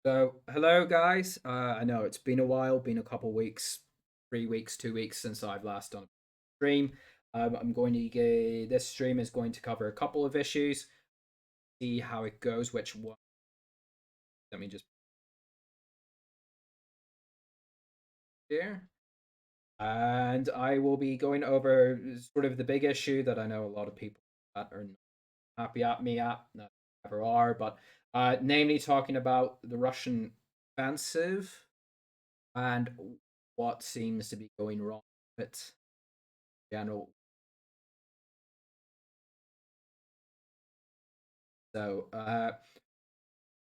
So, hello guys. I know it's been a while, been a couple weeks, 3 weeks, 2 weeks since I've last done a stream. I'm going to get this stream is going to cover a couple of issues, see how it goes. Which one? Let me just here, and I will be going over sort of the big issue that I know a lot of people that are not happy at me at, no, never are, but namely talking about the Russian offensive and what seems to be going wrong with it in general. So,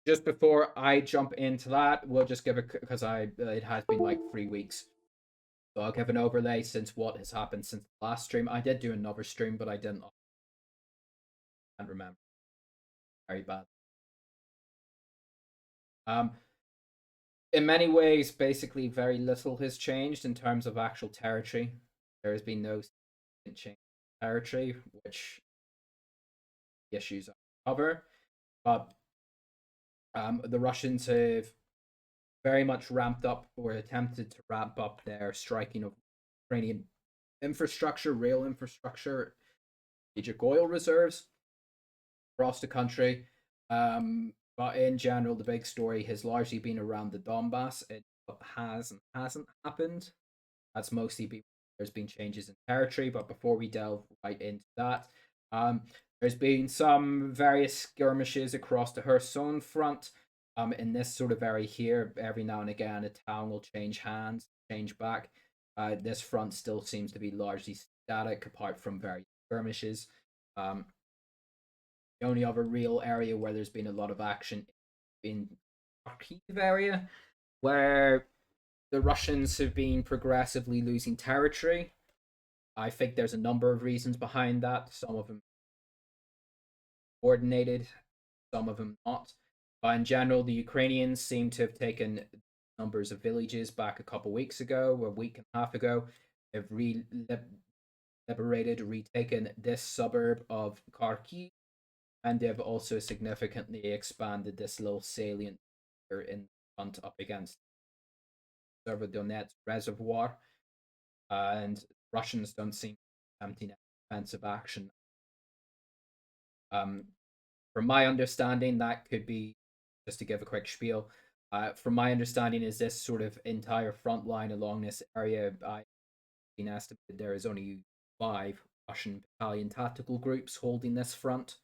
just before I jump into that, we'll just give it because I it has been like 3 weeks, so I'll give an overlay since what has happened since the last stream. I did do another stream, but I didn't. I can't remember. Very bad. Um, in many ways, basically, very little has changed in terms of actual territory. There has been no significant change in territory, which the issues I cover. But the Russians have very much ramped up or attempted to ramp up their striking of Ukrainian infrastructure, rail infrastructure, strategic oil reserves across the country. But in general, the big story has largely been around the Donbass. It has and hasn't happened. That's mostly been there's been changes in territory. But before we delve right into that, um, there's been some various skirmishes across the Kherson front. In this sort of area here, every now and again, a town will change hands, change back. This front still seems to be largely static, apart from various skirmishes. Um, the only other real area where there's been a lot of action in Kharkiv area, where the Russians have been progressively losing territory. I think there's a number of reasons behind that. Some of them coordinated, some of them not. But in general, the Ukrainians seem to have taken numbers of villages back a couple weeks ago, or a week and a half ago. They've liberated, retaken this suburb of Kharkiv, and they've also significantly expanded this little salient here in front up against Severodonetsk reservoir. And Russians don't seem empty defensive action. Um, from my understanding, that could be just to give a quick spiel. From my understanding, is this sort of entire front line along this area? I've been estimated there is only 5 Russian battalion tactical groups holding this front.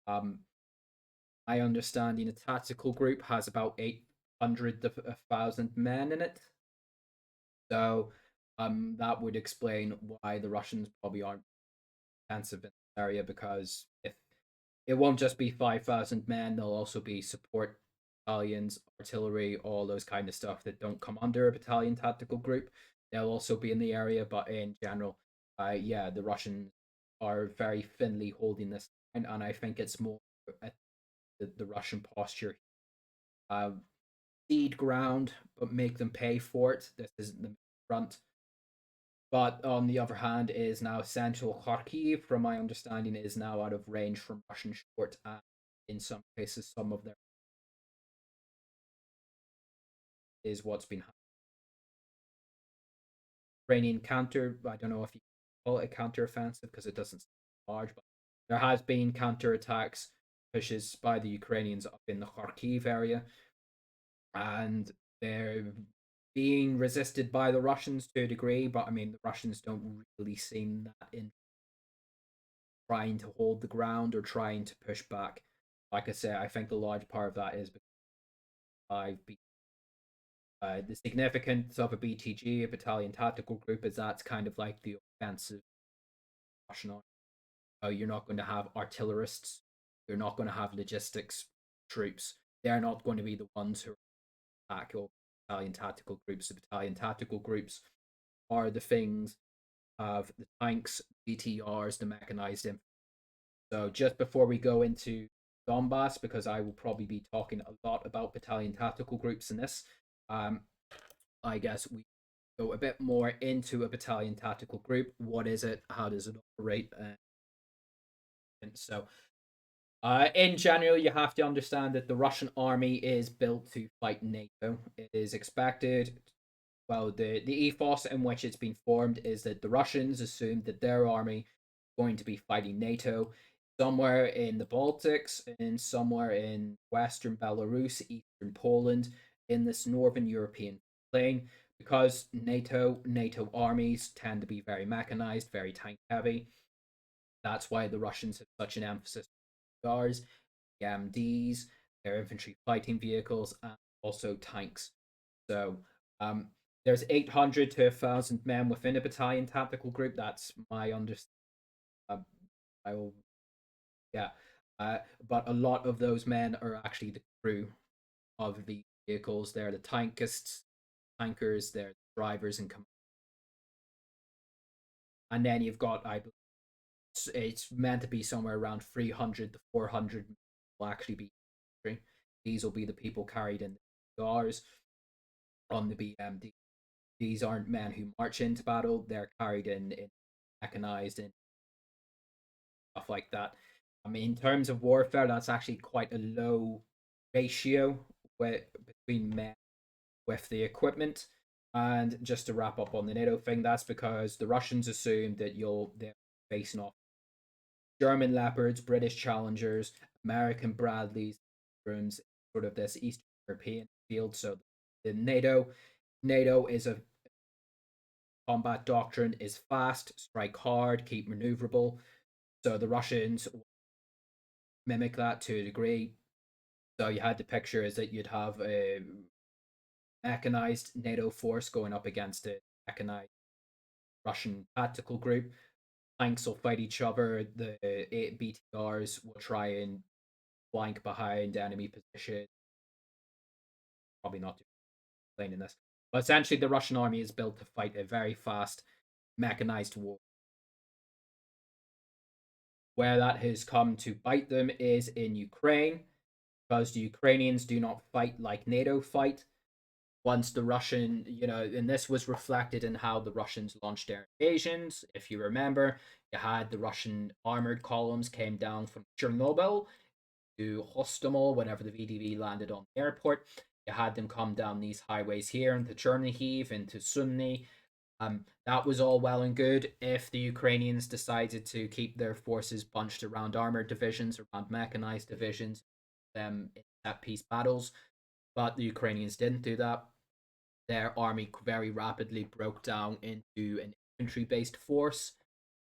My understanding, a tactical group has about 800 to 1,000 men in it. So that would explain why the Russians probably aren't offensive in this area, because if it won't just be 5,000 men, there'll also be support battalions, artillery, all those kind of stuff that don't come under a battalion tactical group. They'll also be in the area, but in general, yeah, the Russians are very thinly holding this line, and I think it's more the Russian posture. Uh, Cede ground, but make them pay for it. This isn't the front. But on the other hand, is now central Kharkiv, from my understanding, is now out of range from Russian short, and in some cases, some of their is what's been happening. Ukrainian counter. I don't know if you call it a counter offensive because it doesn't seem large, but there has been counter attacks, pushes by the Ukrainians up in the Kharkiv area, and they're being resisted by the Russians to a degree. But I mean, the Russians don't really seem that in trying to hold the ground or trying to push back. Like I say, I think a large part of that is because I've been the significance of a BTG, a battalion tactical group, is that's kind of like the offensive Russian army. You're not going to have artillerists, you're not going to have logistics troops. They're not going to be the ones who attack your battalion tactical groups. The battalion tactical groups are the things of the tanks, BTRs, the mechanized infantry. So just before we go into Donbass, because I will probably be talking a lot about battalion tactical groups in this, um, I guess we go a bit more into a battalion tactical group. What is it? How does it operate? And so In general, you have to understand that the Russian army is built to fight NATO. It is expected. Well, the ethos in which it's been formed is that the Russians assumed that their army is going to be fighting NATO somewhere in the Baltics and somewhere in Western Belarus, Eastern Poland, in this Northern European plain, because NATO armies tend to be very mechanized, very tank heavy. That's why the Russians have such an emphasis on cars, MDs, their infantry fighting vehicles, and also tanks. So um, there's 800 to 1,000 men within a battalion tactical group. That's my understanding. I will, yeah. But a lot of those men are actually the crew of the vehicles. They're the tankers, they're the drivers and command. And then you've got, I believe, it's meant to be somewhere around 300 to 400 will actually be infantry. These will be the people carried in the cars on the BMD. These aren't men who march into battle, they're carried in mechanized and stuff like that. I mean, in terms of warfare, that's actually quite a low ratio between men with the equipment. And just to wrap up on the NATO thing, that's because the Russians assumed that they're facing off German Leopards, British Challengers, American Bradleys, rooms, sort of this Eastern European field. So the NATO is a combat doctrine is fast, strike hard, keep maneuverable. So the Russians mimic that to a degree. So you had the picture is that you'd have a mechanized NATO force going up against a mechanized Russian tactical group. Tanks will fight each other. The 8 BTRs will try and flank behind enemy position. Probably not explaining this, but essentially the Russian army is built to fight a very fast mechanized war. Where that has come to bite them is in Ukraine, because the Ukrainians do not fight like NATO fight. Once the Russian, and this was reflected in how the Russians launched their invasions. If you remember, you had the Russian armored columns came down from Chernobyl to Hostomel whenever the VDV landed on the airport. You had them come down these highways here into Chernihiv, into Sumy. That was all well and good if the Ukrainians decided to keep their forces bunched around armored divisions, around mechanized divisions, them in set piece battles. But the Ukrainians didn't do that. Their army very rapidly broke down into an infantry based force,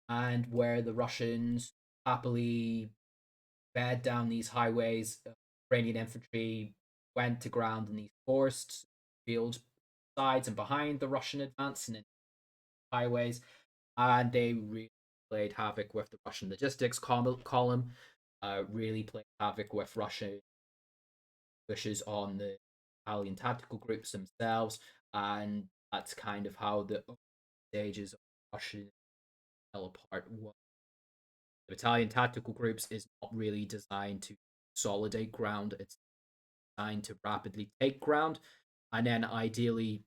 and where the Russians happily bed down these highways, Ukrainian infantry went to ground in these forests, fields, sides, and behind the Russian advance and in highways, and they really played havoc with the Russian logistics column, really played havoc with Russian wishes on the Italian tactical groups themselves, and that's kind of how the stages of Russian fell apart. The Italian tactical groups is not really designed to consolidate ground, it's designed to rapidly take ground, and then ideally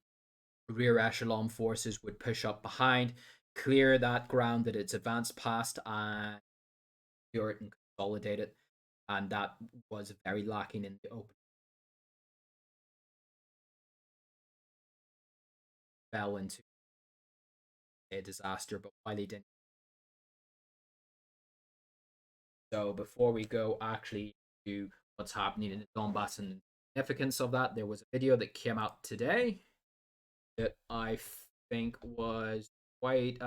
rear echelon forces would push up behind, clear that ground that it's advanced past, and secure it and consolidate it. And that was very lacking in the open. Fell into a disaster, but why they didn't. So before we go actually to what's happening in the Donbass and the significance of that, there was a video that came out today that I think was quite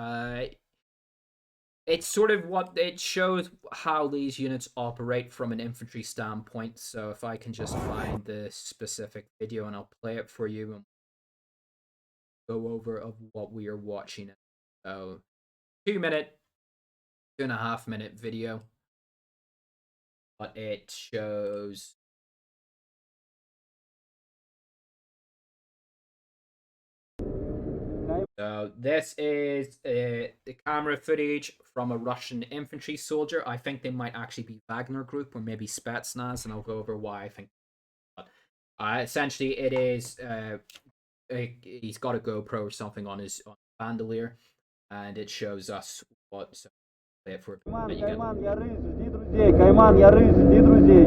it's sort of what it shows how these units operate from an infantry standpoint. So if I can just find the specific video and I'll play it for you and go over of what we are watching. So 2 minute, 2.5 minute video, but it shows. So this is the camera footage from a Russian infantry soldier. I think they might actually be Wagner Group or maybe Spetsnaz, and I'll go over why I think. But essentially, it is he's got a GoPro or something on his bandolier, and it shows us what. So play it for you again. Друзей, Кайман, Яры, жди друзей.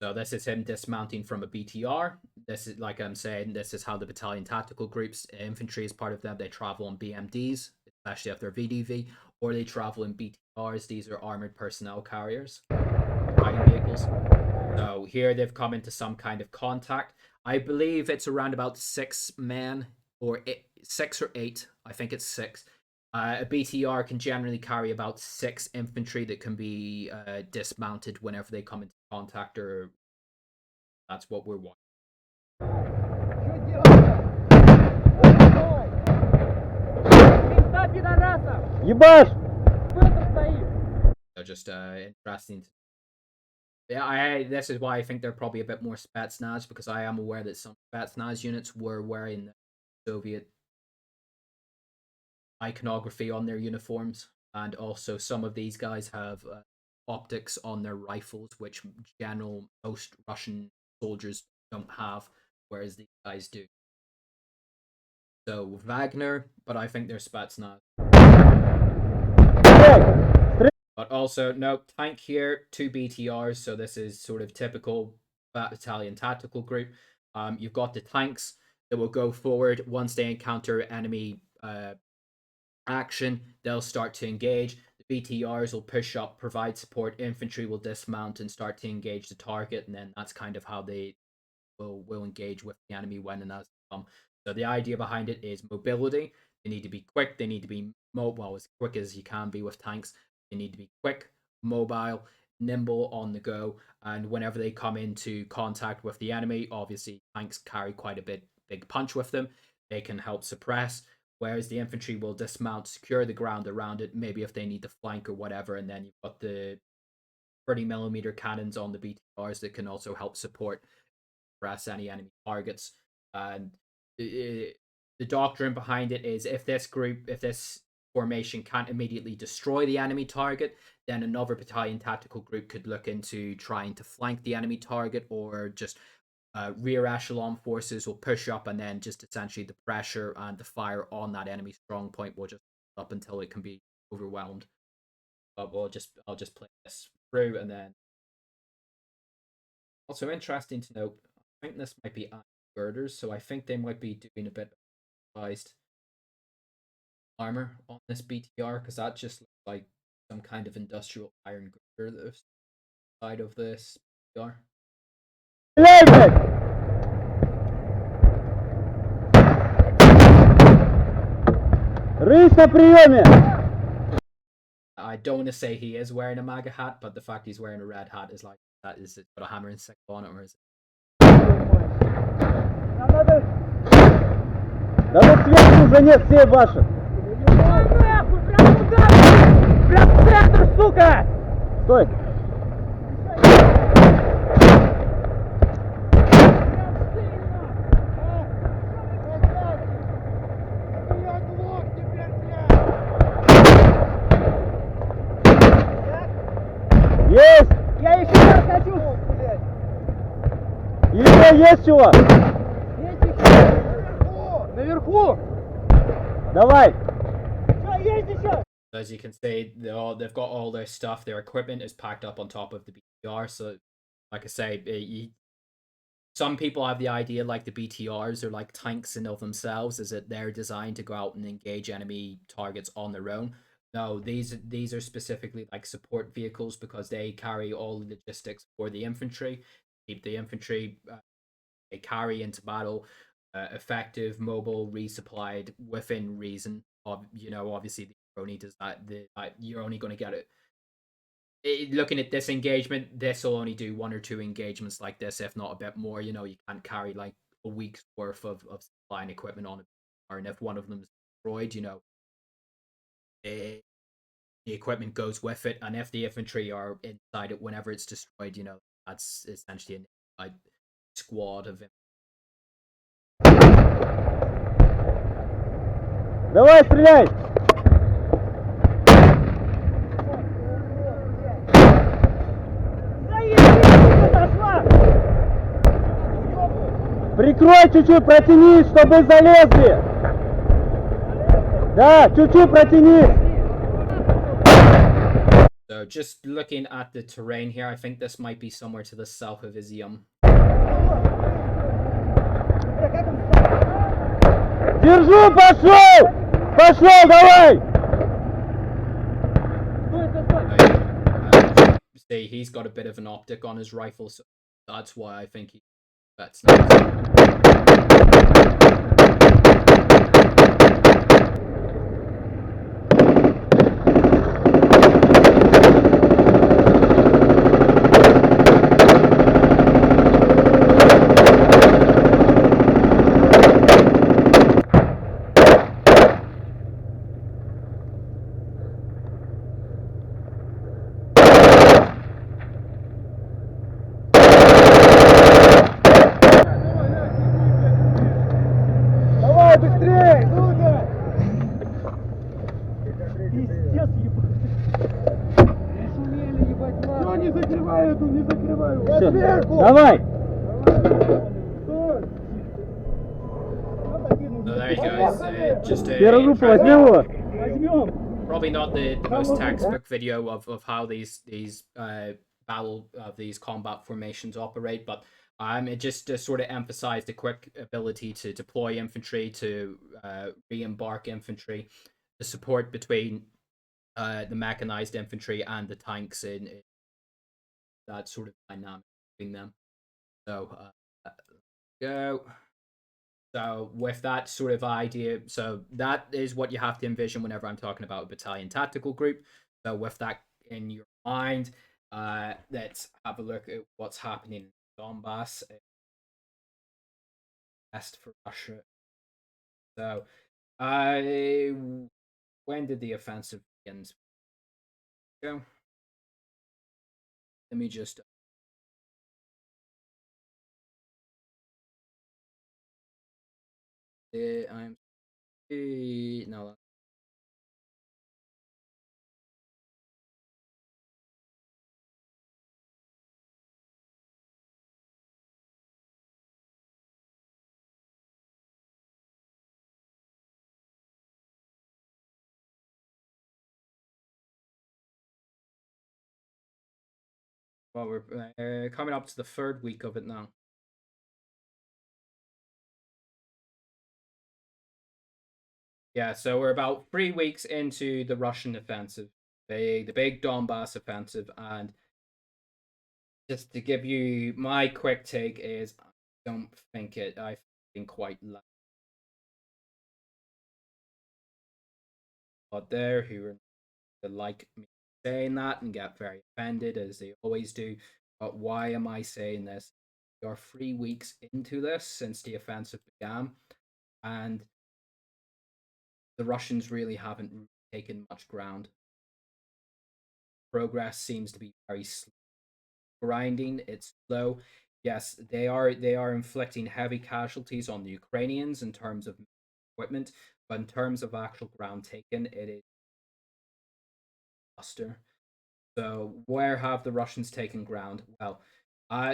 So this is him dismounting from a BTR. This is, like I'm saying, this is how the battalion tactical groups, infantry is part of them. They travel on BMDs, especially if they're VDV, or they travel in BTRs. These are armored personnel carriers, fighting vehicles. So here they've come into some kind of contact. I believe it's around about 6 men, or 6 or 8. I think it's 6. A BTR can generally carry about 6 infantry that can be dismounted whenever they come into contact, or that's what we're watching. Ебаш! So just interesting. Yeah, this is why I think they're probably a bit more Spetsnaz, because I am aware that some Spetsnaz units were wearing Soviet iconography on their uniforms, and also some of these guys have optics on their rifles, which most Russian soldiers don't have, whereas these guys do. So Wagner, but I think they're Spetsnaz. But also, no, tank here, 2 BTRs, so this is sort of typical battalion tactical group. You've got the tanks that will go forward. Once they encounter enemy action, they'll start to engage. The BTRs will push up, provide support. Infantry will dismount and start to engage the target, and then that's kind of how they will engage with the enemy when and as they come. So the idea behind it is mobility. They need to be quick. They need to be mobile, as quick as you can be with tanks. They need to be quick, mobile, nimble on the go, and whenever they come into contact with the enemy, obviously tanks carry quite a big punch with them. They can help suppress, whereas the infantry will dismount, secure the ground around it, maybe if they need to flank or whatever, and then you've got the 30mm cannons on the BTRs that can also help support, suppress any enemy targets. And the doctrine behind it is if this formation can't immediately destroy the enemy target, then another battalion tactical group could look into trying to flank the enemy target, or just rear echelon forces will push up, and then just essentially the pressure and the fire on that enemy strong point will just up until it can be overwhelmed. But I'll just play this through, and then also interesting to note, I think this might be girders, so I think they might be doing a bit of revised armor on this BTR, because that just looks like some kind of industrial iron girder that's side of this BTR. Рысь на приеме! I don't want to say he is wearing a MAGA hat, but the fact he's wearing a red hat is like, that is it got a hammer and sickle on it, or is it? Да вот сверху уже нет, все ваши! Прям в центр, сука! Стой! Есть! Я еще раз хочу! Еще есть чего? Есть еще! Наверху! Давай! Что, есть еще? As you can see, they've got all their stuff, their equipment is packed up on top of the BTR. So, like I say, some people have the idea like the BTRs are like tanks in of themselves, is that they're designed to go out and engage enemy targets on their own. No, these are specifically like support vehicles, because they carry all the logistics for the infantry, keep the infantry they carry into battle effective, mobile, resupplied within reason. Obviously the only does that. You're only going to get it. Looking at this engagement, this will only do 1 or 2 engagements like this, if not a bit more. You can't carry like a week's worth of supply and equipment on it, and if one of them is destroyed, the equipment goes with it, and if the infantry are inside it whenever it's destroyed, that's essentially a squad of. Давай, стреляй! Прикрой чуть-чуть, протяни, чтобы залезли! Да, чуть-чуть протяни! So just looking at the terrain here, I think this might be somewhere to the south of Izium. Держу, пошел! Пошел, давай! See, he's got a bit of an optic on his rifle, so that's why I think that's nice. Давай, быстрее! Ну-ка! Пиздец, ебать! Не шумели, ебать, надо! Все, не закрывай эту, не закрывай! Я сверху! Давай! So there you go. Just Первую группу возьмем его? Возьмем! Probably not the most textbook video of how these combat formations operate, but it just sort of emphasized the quick ability to deploy infantry, to re-embark infantry, the support between the mechanized infantry and the tanks in that sort of dynamic between them. So go. So with that sort of idea, so that is what you have to envision whenever I'm talking about a battalion tactical group. So with that in your mind, let's have a look at what's happening in Donbass. Best for Russia. So, when did the offensive begin? Go. Let me just. I'm. No. Well, we're coming up to the third week of it now. Yeah, so we're about 3 weeks into the Russian offensive, the big Donbass offensive, and just to give you my quick take is I don't think I've been quite out there who are like me saying that and get very offended as they always do. But why am I saying this? We are 3 weeks into this since the offensive began, and the Russians really haven't taken much ground. Progress seems to be very slow. Grinding, it's slow. Yes, they are inflicting heavy casualties on the Ukrainians in terms of equipment, but in terms of actual ground taken, it is faster. So where have the Russians taken ground? Well,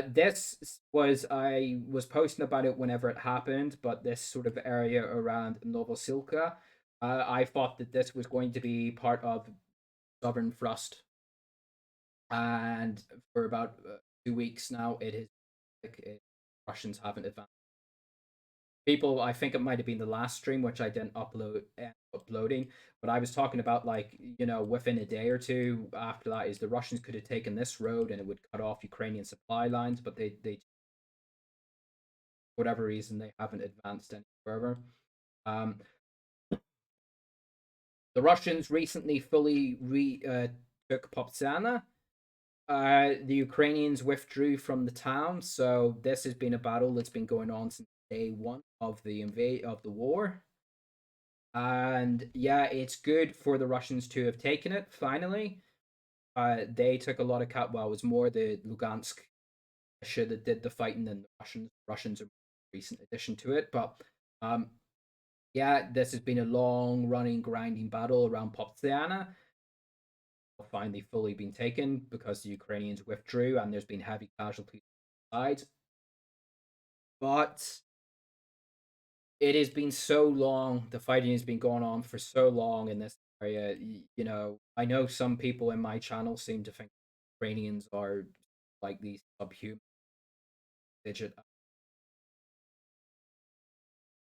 this was I was posting about it whenever it happened, but this sort of area around Novosilka, I thought that this was going to be part of Southern Thrust, and for about 2 weeks now, it is Russians haven't advanced. People, I think it might have been the last stream which I didn't uploading, but I was talking about like within a day or two after that is the Russians could have taken this road and it would cut off Ukrainian supply lines, but they for whatever reason they haven't advanced any further. The Russians recently fully took Popsana. The Ukrainians withdrew from the town, so this has been a battle that's been going on since day one of the war. And yeah, it's good for the Russians to have taken it finally. They took a lot of well, it was more the Lugansk that did the fighting than the Russians. Russians are a recent addition to it, but yeah, this has been a long running grinding battle around Popsyana. Finally fully been taken because the Ukrainians withdrew and there's been heavy casualties on the side. But it has been so long, the fighting has been going on for so long in this area. You know, I know some people in my channel seem to think Ukrainians are like these subhuman digit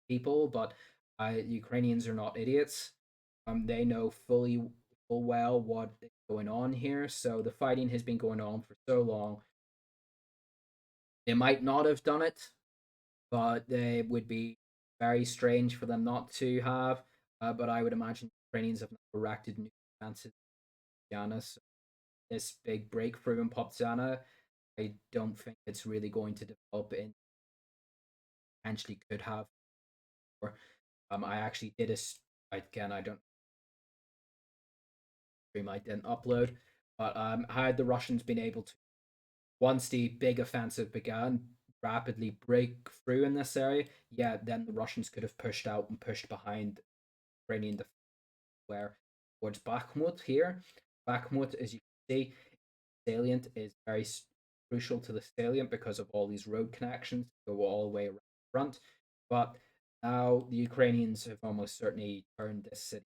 people, but Ukrainians are not idiots. They know full well what is going on here. So the fighting has been going on for so long. They might not have done it, but it would be very strange for them not to have. But I would imagine Ukrainians have not erected new defenses in Poptiana. So this big breakthrough in Poptiana, I don't think it's really going to develop in potentially could have. Or I actually did a again. I don't stream. I didn't upload, but had the Russians been able to, once the big offensive began, rapidly break through in this area, yeah, then the Russians could have pushed out and pushed behind Ukrainian defense where towards Bakhmut here. Bakhmut, as you can see, salient is very crucial to the salient because of all these road connections go all the way around the front. But now the Ukrainians have almost certainly turned this city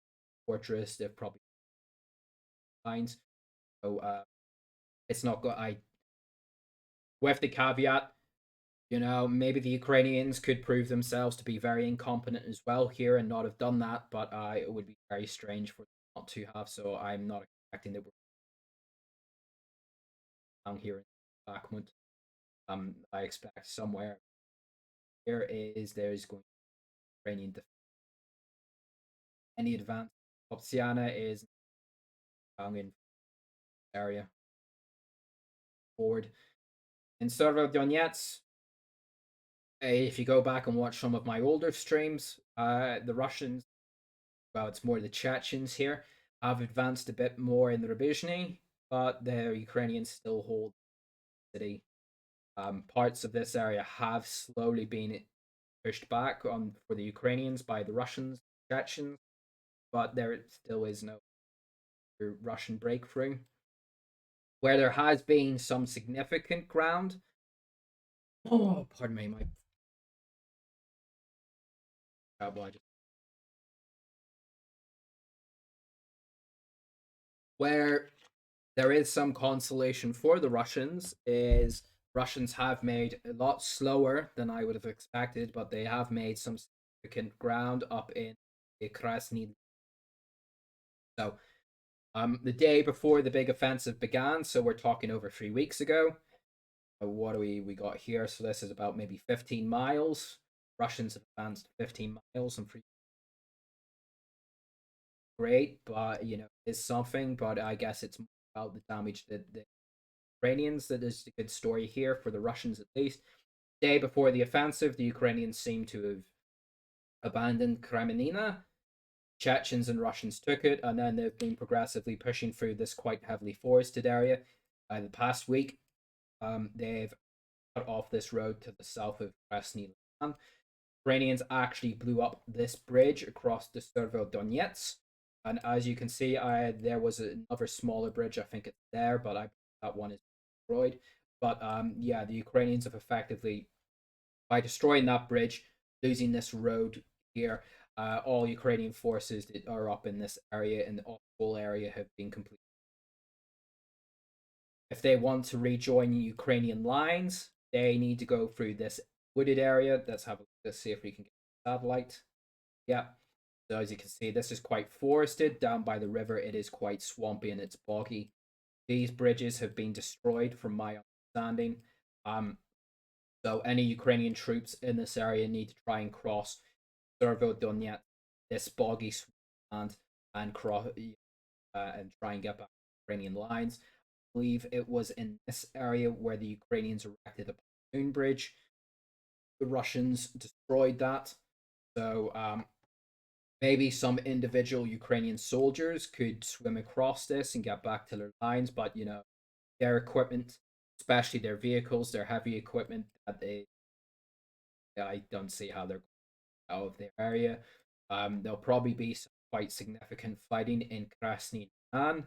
fortress. They've probably lines. So it's not good. I with the caveat, you know, maybe the Ukrainians could prove themselves to be very incompetent as well here and not have done that, but it would be very strange for them not to have. So I'm not expecting that we're down here in Bakhmut. I expect somewhere there's going to be Ukrainian defense. Any advance. Opsiana is down in area forward. In Severodonetsk, if you go back and watch some of my older streams, the Russians, well, it's more the Chechens here, have advanced a bit more in the Rubizhny, but the Ukrainians still hold the city. Parts of this area have slowly been pushed back on for the Ukrainians by the Russians, Chechens, but there still is no Russian breakthrough. Where there has been some significant ground. Oh, pardon me, my where there is some consolation for the Russians is Russians have made a lot slower than I would have expected, but they have made some significant ground up in the Krasny. So, the day before the big offensive began, so we're talking over 3 weeks ago. What do we got here? So this is about maybe 15 miles. Russians have advanced 15 miles and great, but you know, it's something. But I guess it's about the damage that the Ukrainians that is the good story here for the Russians at least. Day before the offensive, the Ukrainians seem to have abandoned Kremenina. Chechens and Russians took it, and then they've been progressively pushing through this quite heavily forested area. The past week, they've cut off this road to the south of Krasny Liman. Ukrainians actually blew up this bridge across the Severodonetsk. And as you can see, there was another smaller bridge. I think it's there, but that one is destroyed. But yeah, the Ukrainians have effectively, by destroying that bridge, losing this road here, all Ukrainian forces that are up in this area and the whole area have been completely. If they want to rejoin Ukrainian lines, they need to go through this wooded area. Let's see if we can get a satellite. Yeah. So as you can see, this is quite forested. Down by the river, it is quite swampy and it's boggy. These bridges have been destroyed from my understanding. So any Ukrainian troops in this area need to try and cross Severodonetsk, this boggy land, and cross and try and get back to Ukrainian lines. I believe it was in this area where the Ukrainians erected a pontoon bridge. The Russians destroyed that. So maybe some individual Ukrainian soldiers could swim across this and get back to their lines, but you know, their equipment, especially their vehicles, their heavy equipment, that I don't see how they're out of their area. There'll probably be some quite significant fighting in Krasny Yan.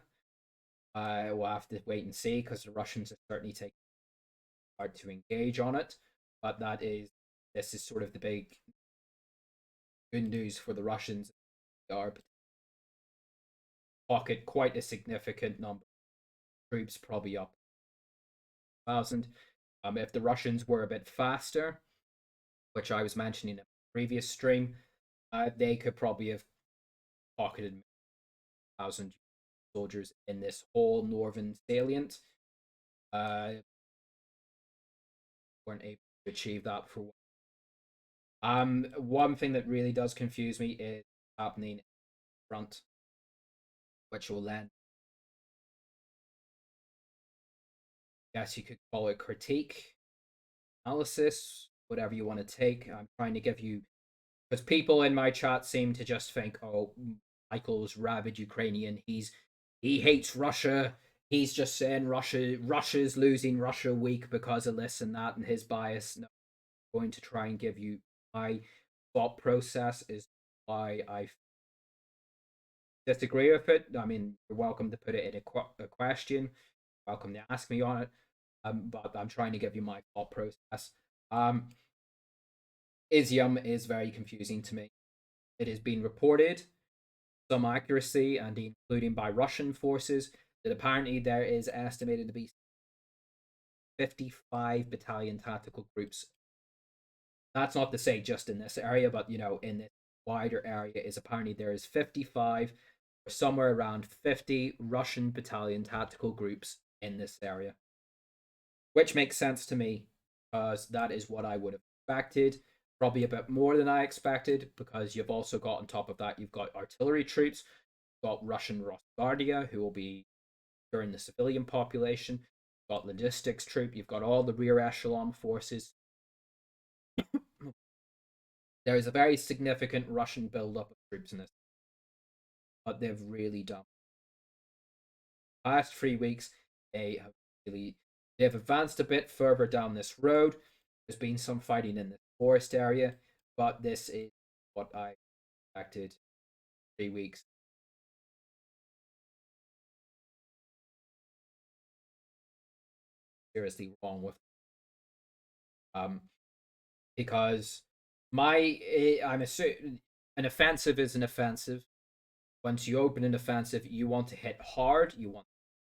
We'll have to wait and see because the Russians are certainly taking hard to engage on it. But this is sort of the big good news for the Russians. They are pocket quite a significant number of troops, probably up 1,000. If the Russians were a bit faster, which I was mentioning in the previous stream, they could probably have pocketed 1,000 soldiers in this whole northern salient. Weren't able to achieve that for one thing that really does confuse me is happening in front, which will then, I guess you could call it critique, analysis, whatever you want to take. I'm trying to give you, because people in my chat seem to just think, oh, Michael's rabid Ukrainian. He hates Russia. He's just saying Russia's losing, Russia weak because of this and that, and his bias. No, I'm going to try and give you my thought process is why I disagree with it. I mean, you're welcome to put it in a question. Welcome to ask me on it. But I'm trying to give you my thought process. Izium is very confusing to me. It has been reported, some accuracy, and including by Russian forces, that apparently there is estimated to be 55 battalion tactical groups. That's not to say just in this area, but in this wider area, is apparently there is 55 or somewhere around 50 Russian battalion tactical groups in this area, which makes sense to me because that is what I would have expected. Probably a bit more than I expected, because you've also got on top of that, you've got artillery troops, you've got Russian Rosguardia, who will be during the civilian population, you've got logistics troop, you've got all the rear echelon forces. There is a very significant Russian buildup of troops in this, but they've really done. Past 3 weeks, they've advanced a bit further down this road. There's been some fighting in the forest area, but this is what I expected. 3 weeks. Seriously wrong with because I'm assuming an offensive is an offensive. Once you open an offensive, you want to hit hard, you want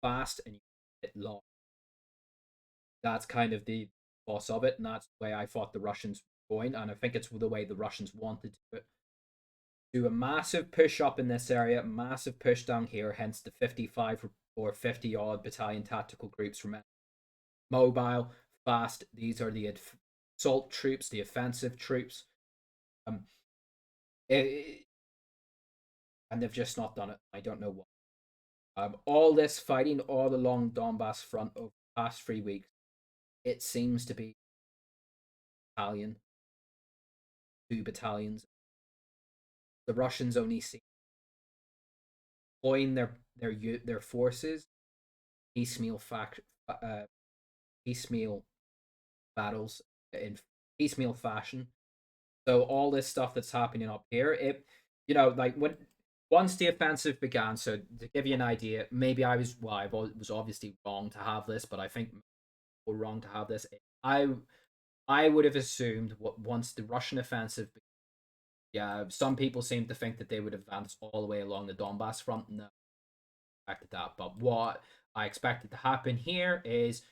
fast, and you hit long. That's kind of the boss of it, and that's the way I thought the Russians were going, and I think it's the way the Russians wanted to do a massive push up in this area, massive push down here, hence the 55 or 50 odd battalion tactical groups from mobile, fast. These are the assault troops, the offensive troops. And they've just not done it. I don't know what. All this fighting all along Donbass front over the past 3 weeks, it seems to be battalion, 2 battalions. The Russians only see deploying their forces, piecemeal piecemeal battles in piecemeal fashion. So all this stuff that's happening up here, like once the offensive began. So to give you an idea, maybe I was obviously wrong to have this, but I think we're wrong to have this. I would have assumed once the Russian offensive, yeah, some people seem to think that they would advance all the way along the Donbass front. No, I expected that, but what I expected to happen here is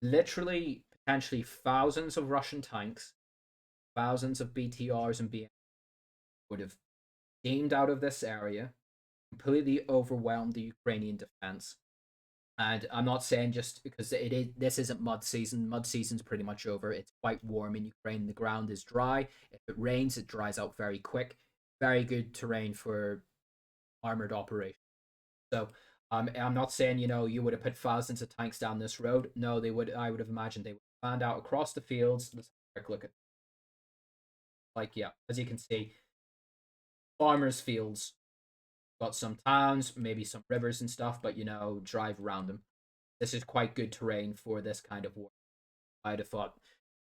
literally potentially thousands of Russian tanks, thousands of BTRs and BM would have steamed out of this area, completely overwhelmed the Ukrainian defense. And I'm not saying just because this isn't mud season. Mud season's pretty much over. It's quite warm in Ukraine. The ground is dry. If it rains, it dries out very quick. Very good terrain for armored operation. So I'm not saying you would have put thousands of tanks down this road. No, they would. I would have imagined they would have fanned out across the fields. Let's have a quick look at, as you can see, farmers' fields. Got some towns, maybe some rivers and stuff, but drive around them. This is quite good terrain for this kind of war. I'd have thought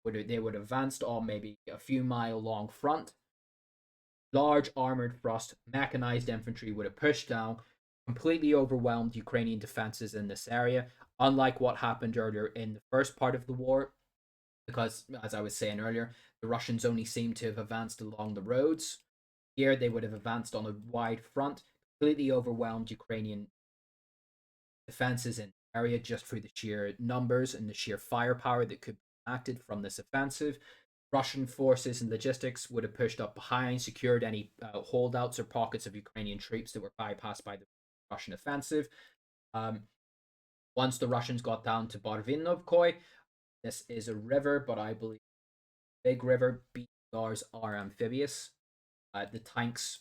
they would have advanced on maybe a few mile long front. Large armored thrust, mechanized infantry would have pushed down, completely overwhelmed Ukrainian defenses in this area, unlike what happened earlier in the first part of the war. Because, as I was saying earlier, the Russians only seem to have advanced along the roads. Here, they would have advanced on a wide front, completely overwhelmed Ukrainian defenses in the area just through the sheer numbers and the sheer firepower that could be acted from this offensive. Russian forces and logistics would have pushed up behind, secured any holdouts or pockets of Ukrainian troops that were bypassed by the Russian offensive. Um, Once the Russians got down to Barvinovkoy, this is a river, but I believe big river BRs are amphibious. The tanks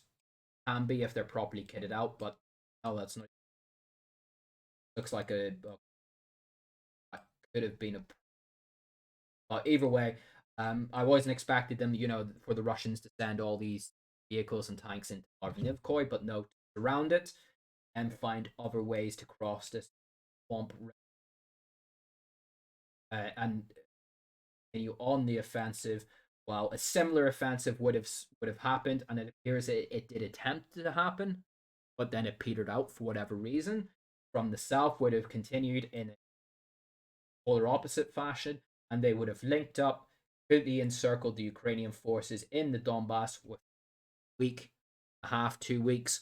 can be if they're properly kitted out, but oh, that's not. Looks like could have been a. But either way, I wasn't expecting them, for the Russians to send all these vehicles and tanks into Barvinivkoy, but no, around it and find other ways to cross this swamp and continue on the offensive. While a similar offensive would have happened, and it appears it did attempt to happen, but then it petered out for whatever reason. From the south, would have continued in a polar opposite fashion, and they would have linked up, completely encircled the Ukrainian forces in the Donbass with a week, a half, 2 weeks,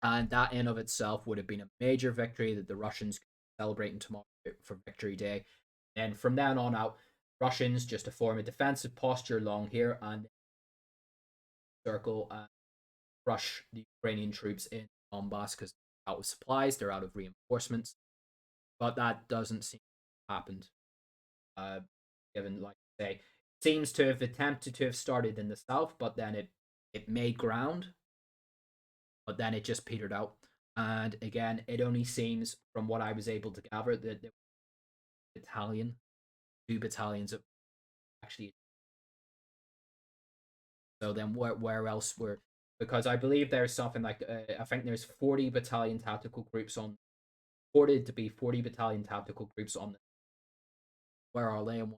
and that in of itself would have been a major victory that the Russians could be celebrating tomorrow for Victory Day. And from then on out, Russians just to form a defensive posture along here and circle and crush the Ukrainian troops in Donbass because they're out of supplies, they're out of reinforcements. But that doesn't seem to have happened. Uh, Given, like I say, seems to have attempted to have started in the south, but then it made ground, but then it just petered out. And again, it only seems from what I was able to gather that the battalion, 2 battalions of actually. So then where else were, because I believe there's something like I think there's 40 battalion tactical groups on, reported to be 40 battalion tactical groups on. Where are they? And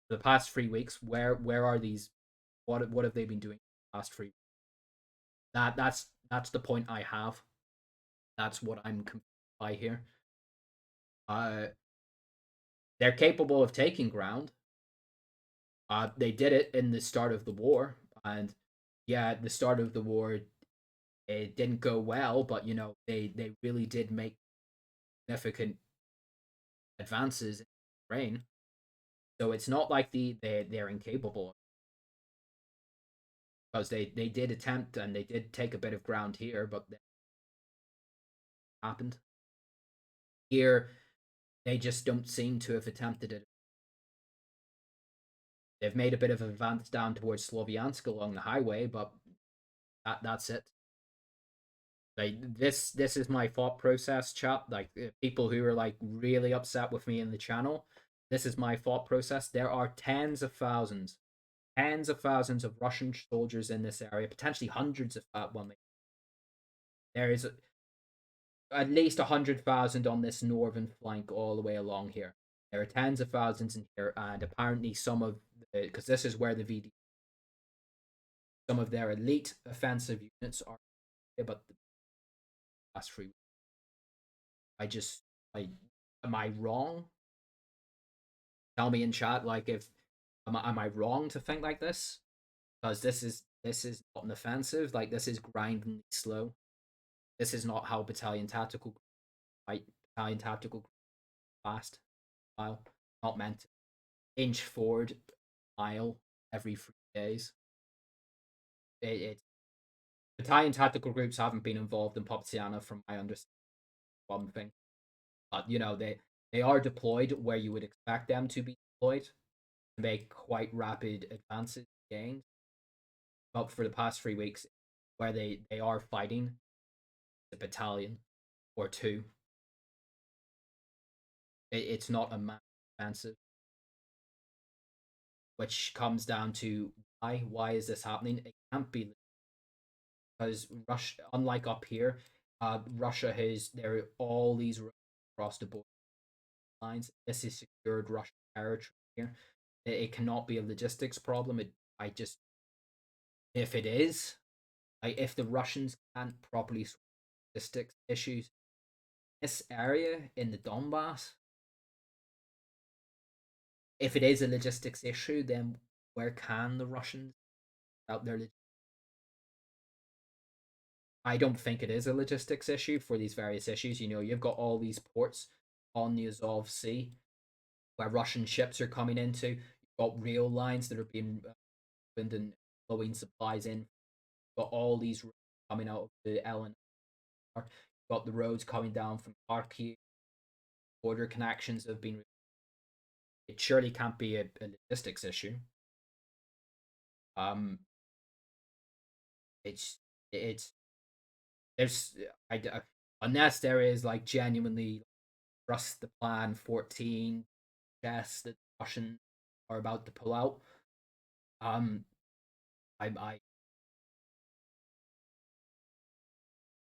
the past 3 weeks, where are these? What have they been doing the past 3 weeks? That's the point I have. That's what I'm confused by here. Uh, they're capable of taking ground. They did it in the start of the war, and yeah, at the start of the war, it didn't go well, but they really did make significant advances in Ukraine. So it's not like they're incapable, because they did attempt and they did take a bit of ground here, but it happened here. They just don't seem to have attempted it. They've made a bit of an advance down towards Sloviansk along the highway, but that's it. Like this is my thought process, chat. Like people who are like really upset with me in the channel, this is my thought process. There are tens of thousands of Russian soldiers in this area, potentially hundreds of well, there is at least 100,000 on this northern flank all the way along here. There are tens of thousands in here, and apparently some of because this is where the VD, some of their elite offensive units are. But the last 3 weeks, I just, am I wrong? Tell me in chat, like if am I wrong to think like this? Because this is not an offensive. Like this is grindingly slow. This is not how fight battalion tactical fast style. Not meant to inch forward mile every 3 days. It battalion tactical groups haven't been involved in Popsiana from my understanding. One thing, but they are deployed where you would expect them to be deployed to make quite rapid advances gains. But for the past 3 weeks, where they are fighting a battalion or two, it's not a massive offensive, which comes down to why is this happening? It can't be because Russia, unlike up here, Russia has there are all these across the board lines. This is secured Russian territory here. It cannot be a logistics problem. I just, if it is, if the Russians can't properly solve logistics issues, this area in the Donbass, if it is a logistics issue, then where can the Russians out there? I don't think it is a logistics issue for these various issues. You know, you've got all these ports on the Azov Sea where Russian ships are coming into. You've got rail lines that are being opened and flowing supplies in. You've got all these roads coming out of the Ellen. You've got the roads coming down from Kharkiv. Border connections have been. It surely can't be a logistics issue. Um, it's there's unless there is like genuinely trust the plan 14 chess that the Russians are about to pull out. Um, I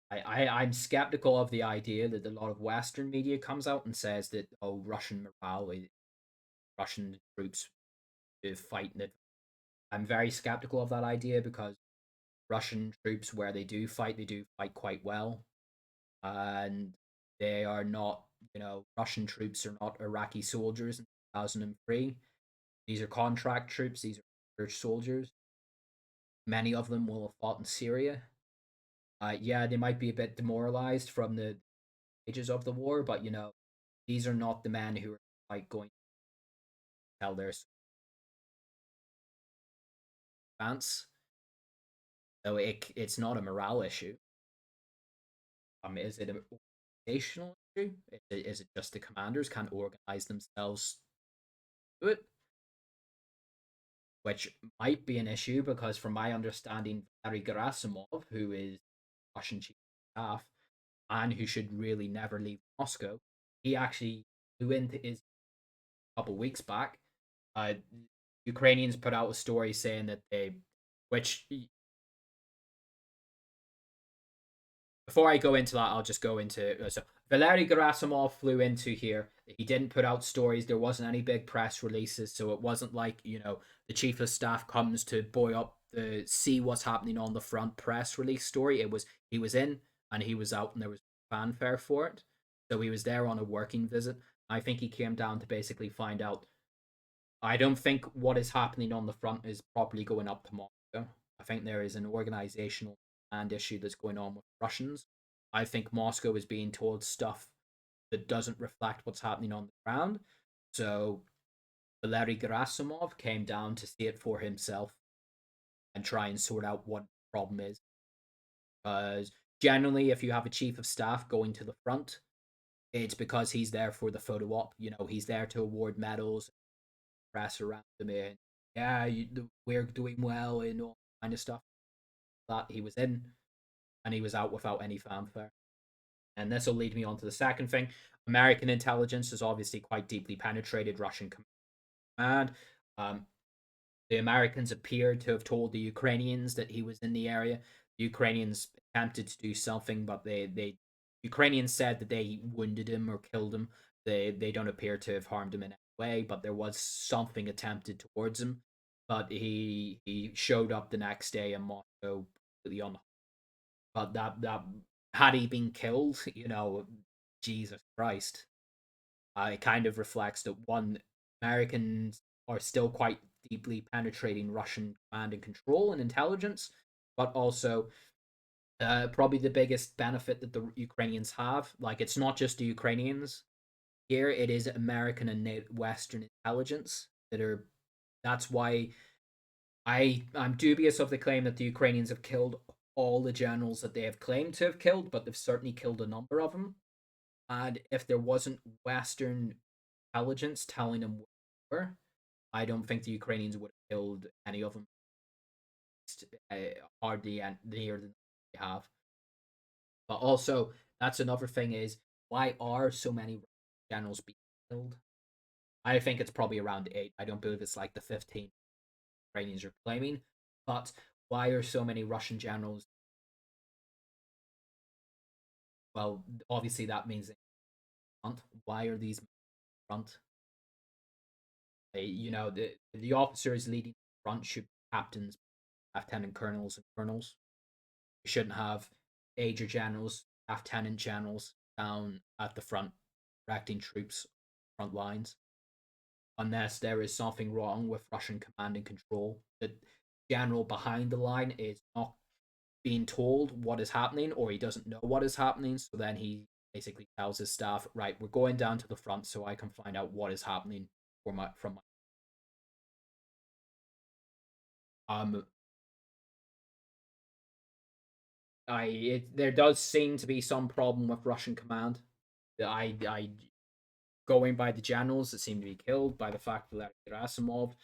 I'm skeptical of the idea that a lot of Western media comes out and says that Russian morale, Russian troops fighting it. I'm very skeptical of that idea because Russian troops, where they do fight quite well, and they are not, Russian troops are not Iraqi soldiers in 2003. These are contract troops. These are British soldiers. Many of them will have fought in Syria. Yeah, they might be a bit demoralized from the ages of the war, but these are not the men who are like going to tell their advance. So it's not a morale issue. Is it an organizational issue? Is it just the commanders can't organize themselves to it? Which might be an issue because, from my understanding, Valery Gerasimov, who is Russian chief of staff and who should really never leave Moscow, he actually flew into his couple weeks back. Uh, Ukrainians put out a story saying that which before I go into that, I'll just go into so Valery Gerasimov flew into here. He didn't put out stories. There wasn't any big press releases, so it wasn't like the chief of staff comes to buoy up the see what's happening on the front press release story. It was he was in and he was out, and there was fanfare for it. So he was there on a working visit. I think he came down to basically find out. I don't think what is happening on the front is properly going up to Moscow. I think there is an organizational and issue that's going on with Russians. I think Moscow is being told stuff that doesn't reflect what's happening on the ground. So Valery Gerasimov came down to see it for himself and try and sort out what the problem is. Because generally, if you have a chief of staff going to the front, it's because he's there for the photo op. He's there to award medals, press around him, and yeah, we're doing well and all kind of stuff. That he was in, and he was out without any fanfare. And this will lead me on to the second thing. American intelligence has obviously quite deeply penetrated Russian command. Um, the Americans appeared to have told the Ukrainians that he was in the area. The Ukrainians attempted to do something, but they Ukrainians said that they wounded him or killed him. They don't appear to have harmed him in any way, but there was something attempted towards him. But he showed up the next day in Moscow completely on. But that had he been killed, Jesus Christ, it kind of reflects that one, Americans are still quite deeply penetrating Russian command and control and intelligence, but also probably the biggest benefit that the Ukrainians have, like it's not just the Ukrainians here, it is American and Western intelligence that are. That's why I'm dubious of the claim that the Ukrainians have killed all the generals that they have claimed to have killed, but they've certainly killed a number of them. And if there wasn't Western intelligence telling them where they were, I don't think the Ukrainians would have killed any of them. Uh, Hardly near than they have. But also, that's another thing is why are so many generals being killed? I think it's probably around 8. I don't believe it's like the 15 Ukrainians are claiming. But why are so many Russian generals? Well, obviously that means front. Why are these front? The officers leading the front should be captains, lieutenant colonels, and colonels. You shouldn't have major generals, lieutenant generals down at the front directing troops front lines unless there is something wrong with Russian command and control. The general behind the line is not being told what is happening, or he doesn't know what is happening. So then he basically tells his staff, right, we're going down to the front so I can find out what is happening from my um there does seem to be some problem with Russian command. I going by the generals that seem to be killed, by the fact that Gerasimov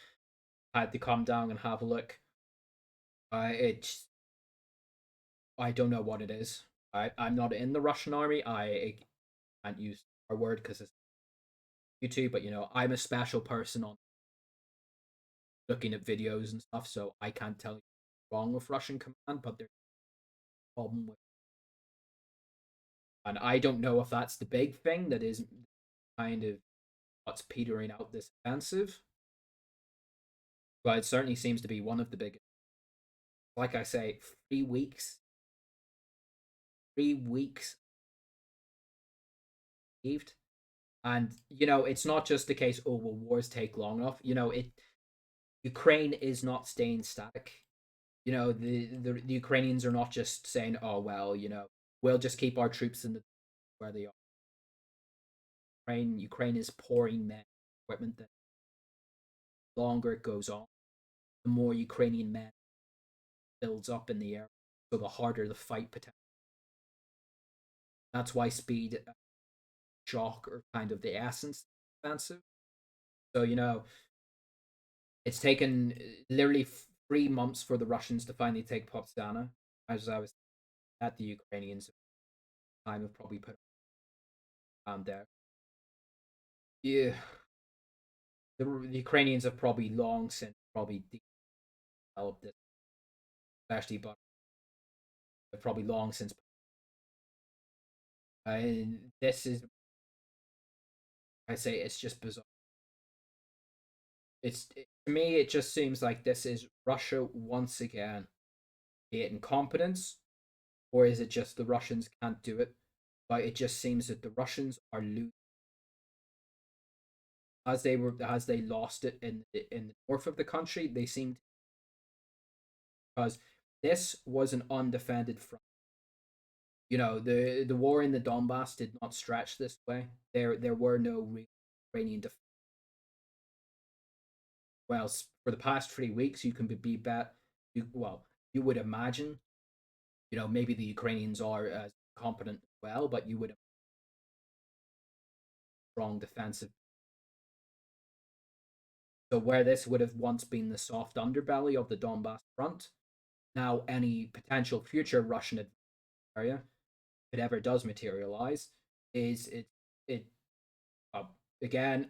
had to come down and have a look. It's I don't know what it is. I'm not in the Russian army. I can't use our word because it's YouTube, but I'm a special person on looking at videos and stuff, so I can't tell you what's wrong with Russian command, but there's a problem with, and I don't know if that's the big thing that is kind of what's petering out this offensive, but it certainly seems to be one of the biggest. Like I say, 3 weeks, 3 weeks saved. And it's not just the case, oh well, wars take long enough. Ukraine is not staying static. The Ukrainians are not just saying, oh well, we'll just keep our troops in the where they are. Ukraine is pouring men equipment. That the longer it goes on, the more Ukrainian men builds up in the air, so the harder the fight potential. That's why speed, shock are kind of the essence of offensive. So it's taken literally 3 months for the Russians to finally take Potsdam. As I was at the Ukrainians, time have probably put around there. Yeah, the Ukrainians have probably long since probably developed this, especially, but they've probably long since. And this is, I say, it's just bizarre. To me, it just seems like this is Russia once again, be it incompetence, or is it just the Russians can't do it? But it just seems that the Russians are losing as they lost it in the north of the country. They seemed, because this was an undefended front. The war in the Donbass did not stretch this way. There were no real Ukrainian defense. Well, for the past 3 weeks, you can be bet. You would imagine, maybe the Ukrainians are as competent as well, but you would strong defensive. So where this would have once been the soft underbelly of the Donbass front, now any potential future Russian area, if it ever does materialize, is it uh, again,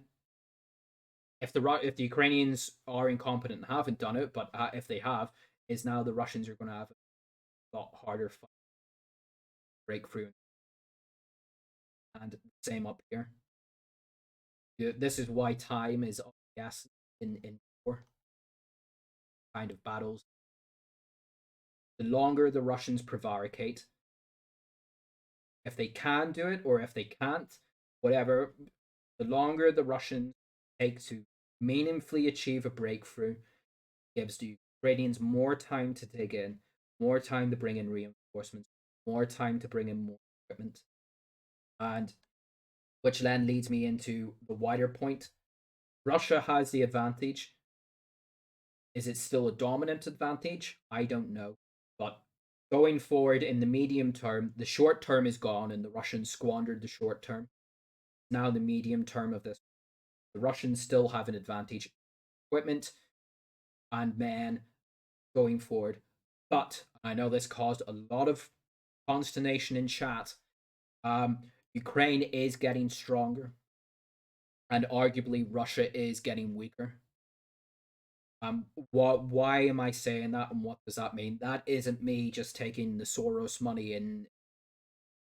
if the Ukrainians are incompetent and haven't done it, but if they have, is now the Russians are going to have a lot harder fight breakthrough. And same up here. This is why time is of the essence in war kind of battles. The longer the Russians prevaricate, if they can do it or if they can't, whatever, the longer the Russians take to meaningfully achieve a breakthrough gives the Ukrainians more time to dig in, more time to bring in reinforcements, more time to bring in more equipment. And which then leads me into the wider point. Russia has the advantage. Is it still a dominant advantage? I don't know. But going forward in the medium term, the short term is gone and the Russians squandered the short term. Now the medium term of this, the Russians still have an advantage, equipment and men going forward. But I know this caused a lot of consternation in chat. Ukraine is getting stronger, and arguably Russia is getting weaker. Why am I saying that, and what does that mean? That isn't me just taking the Soros money and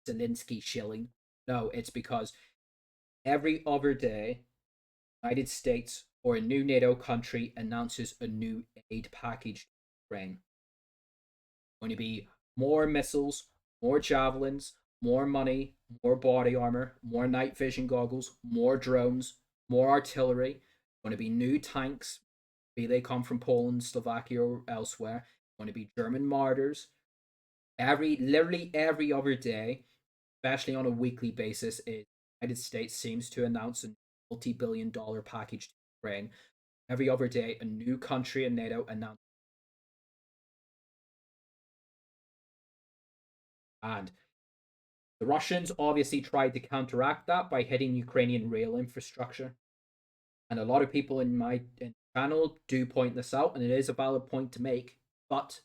Zelensky shilling. No, it's because every other day, United States or a new NATO country announces a new aid package to Ukraine. Going to be more missiles, more javelins, more money, more body armor, more night vision goggles, more drones, more artillery. Going to be new tanks, be they come from Poland, Slovakia, or elsewhere. Going to be German mortars. Literally every other day, especially on a weekly basis, the United States seems to announce a multi-billion-dollar package to Ukraine. Every other day, a new country in NATO announces, and the Russians obviously tried to counteract that by hitting Ukrainian rail infrastructure. And a lot of people in my channel do point this out, and it is a valid point to make. But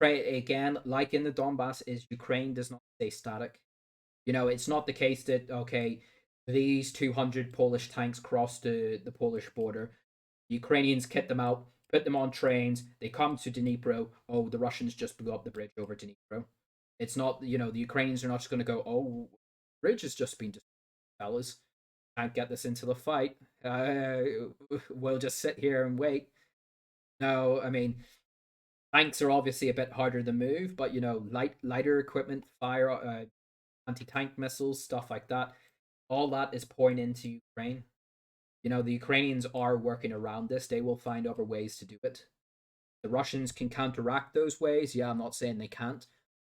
again, like in the Donbass, is Ukraine does not stay static. It's not the case that okay, these 200 Polish tanks crossed the Polish border. The Ukrainians kit them out, put them on trains. They come to Dnipro. Oh, the Russians just blew up the bridge over Dnipro. It's not, the Ukrainians are not just going to go, oh, bridge has just been destroyed, fellas. Can't get this into the fight. We'll just sit here and wait. No, I mean, tanks are obviously a bit harder to move, but lighter equipment, fire, anti-tank missiles, stuff like that. All that is pouring into Ukraine. The Ukrainians are working around this. They will find other ways to do it. The Russians can counteract those ways. Yeah, I'm not saying they can't,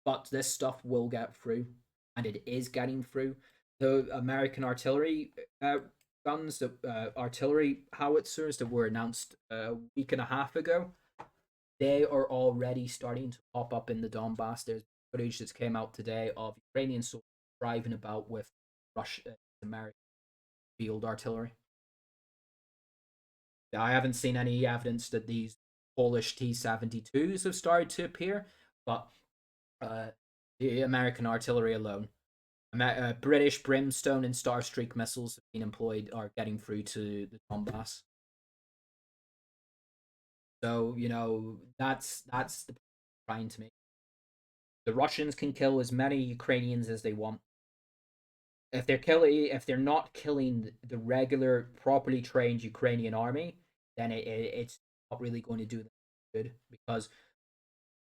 but this stuff will get through, and it is getting through. The American artillery guns, the artillery howitzers that were announced a week and a half ago, they are already starting to pop up in the Donbass. There's footage that came out today of Ukrainian soldiers driving about with Russian American field artillery. I haven't seen any evidence that these Polish T-72s have started to appear, but the American artillery alone, British Brimstone and Starstreak missiles have been employed, are getting through to the Donbass. So that's the trying to make. The Russians can kill as many Ukrainians as they want. If they're not killing the regular, properly trained Ukrainian army, then it's not really going to do them good, because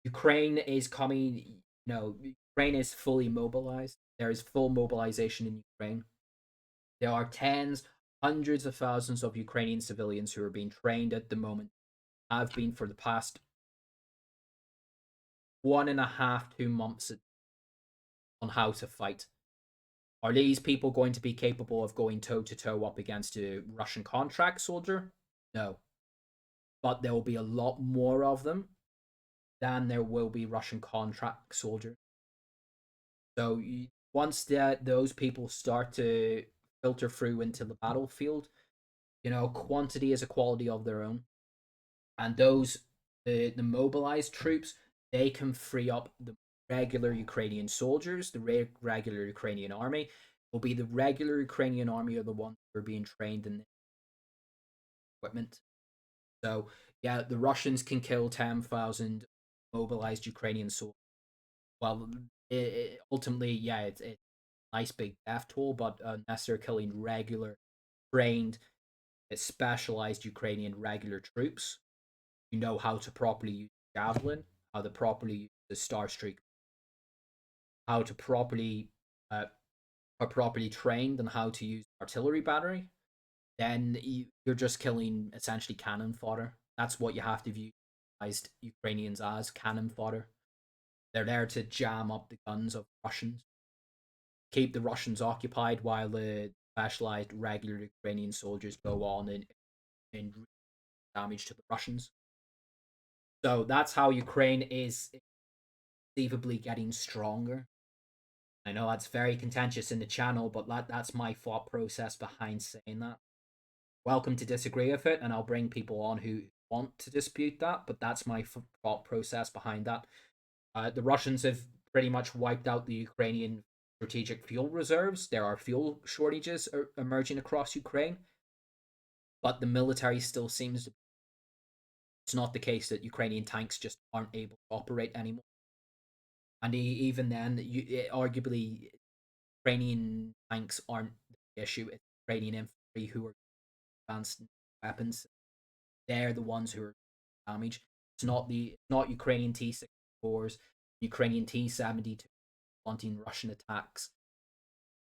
Ukraine is coming. Ukraine is fully mobilized. There is full mobilization in Ukraine. There are tens, hundreds of thousands of Ukrainian civilians who are being trained at the moment, have been for the past 1.5, 2 months on how to fight. Are these people going to be capable of going toe to toe up against a Russian contract soldier? No. But there will be a lot more of them than there will be Russian contract soldiers. So once those people start to filter through into the battlefield, quantity is a quality of their own. And the mobilized troops, they can free up the regular Ukrainian soldiers, the regular Ukrainian army. It will be the regular Ukrainian army are the ones who are being trained in equipment. So yeah, the Russians can kill 10,000 mobilized Ukrainian soldiers. Well, ultimately, yeah, it's a nice big death toll, but unless they're killing regular, trained, specialized Ukrainian regular troops, you know how to properly use javelin, how to properly use the Star Streak, how to properly are properly trained on how to use artillery battery, then you're just killing essentially cannon fodder. That's what you have to view Ukrainians as, cannon fodder. They're there to jam up the guns of Russians, keep the Russians occupied while the specialized regular Ukrainian soldiers go on and damage to the Russians. So that's how Ukraine is conceivably getting stronger. I know that's very contentious in the channel, but that's my thought process behind saying that. Welcome to disagree with it, and I'll bring people on who want to dispute that, but that's my thought process behind that. The Russians have pretty much wiped out the Ukrainian strategic fuel reserves. There are fuel shortages emerging across Ukraine, but the military still seems to. It's not the case that Ukrainian tanks just aren't able to operate anymore. And even then, arguably, Ukrainian tanks aren't the issue. It's Ukrainian infantry who are advanced weapons. They're the ones who are damaged. It's not Ukrainian T-64s, Ukrainian T-72 wanting Russian attacks.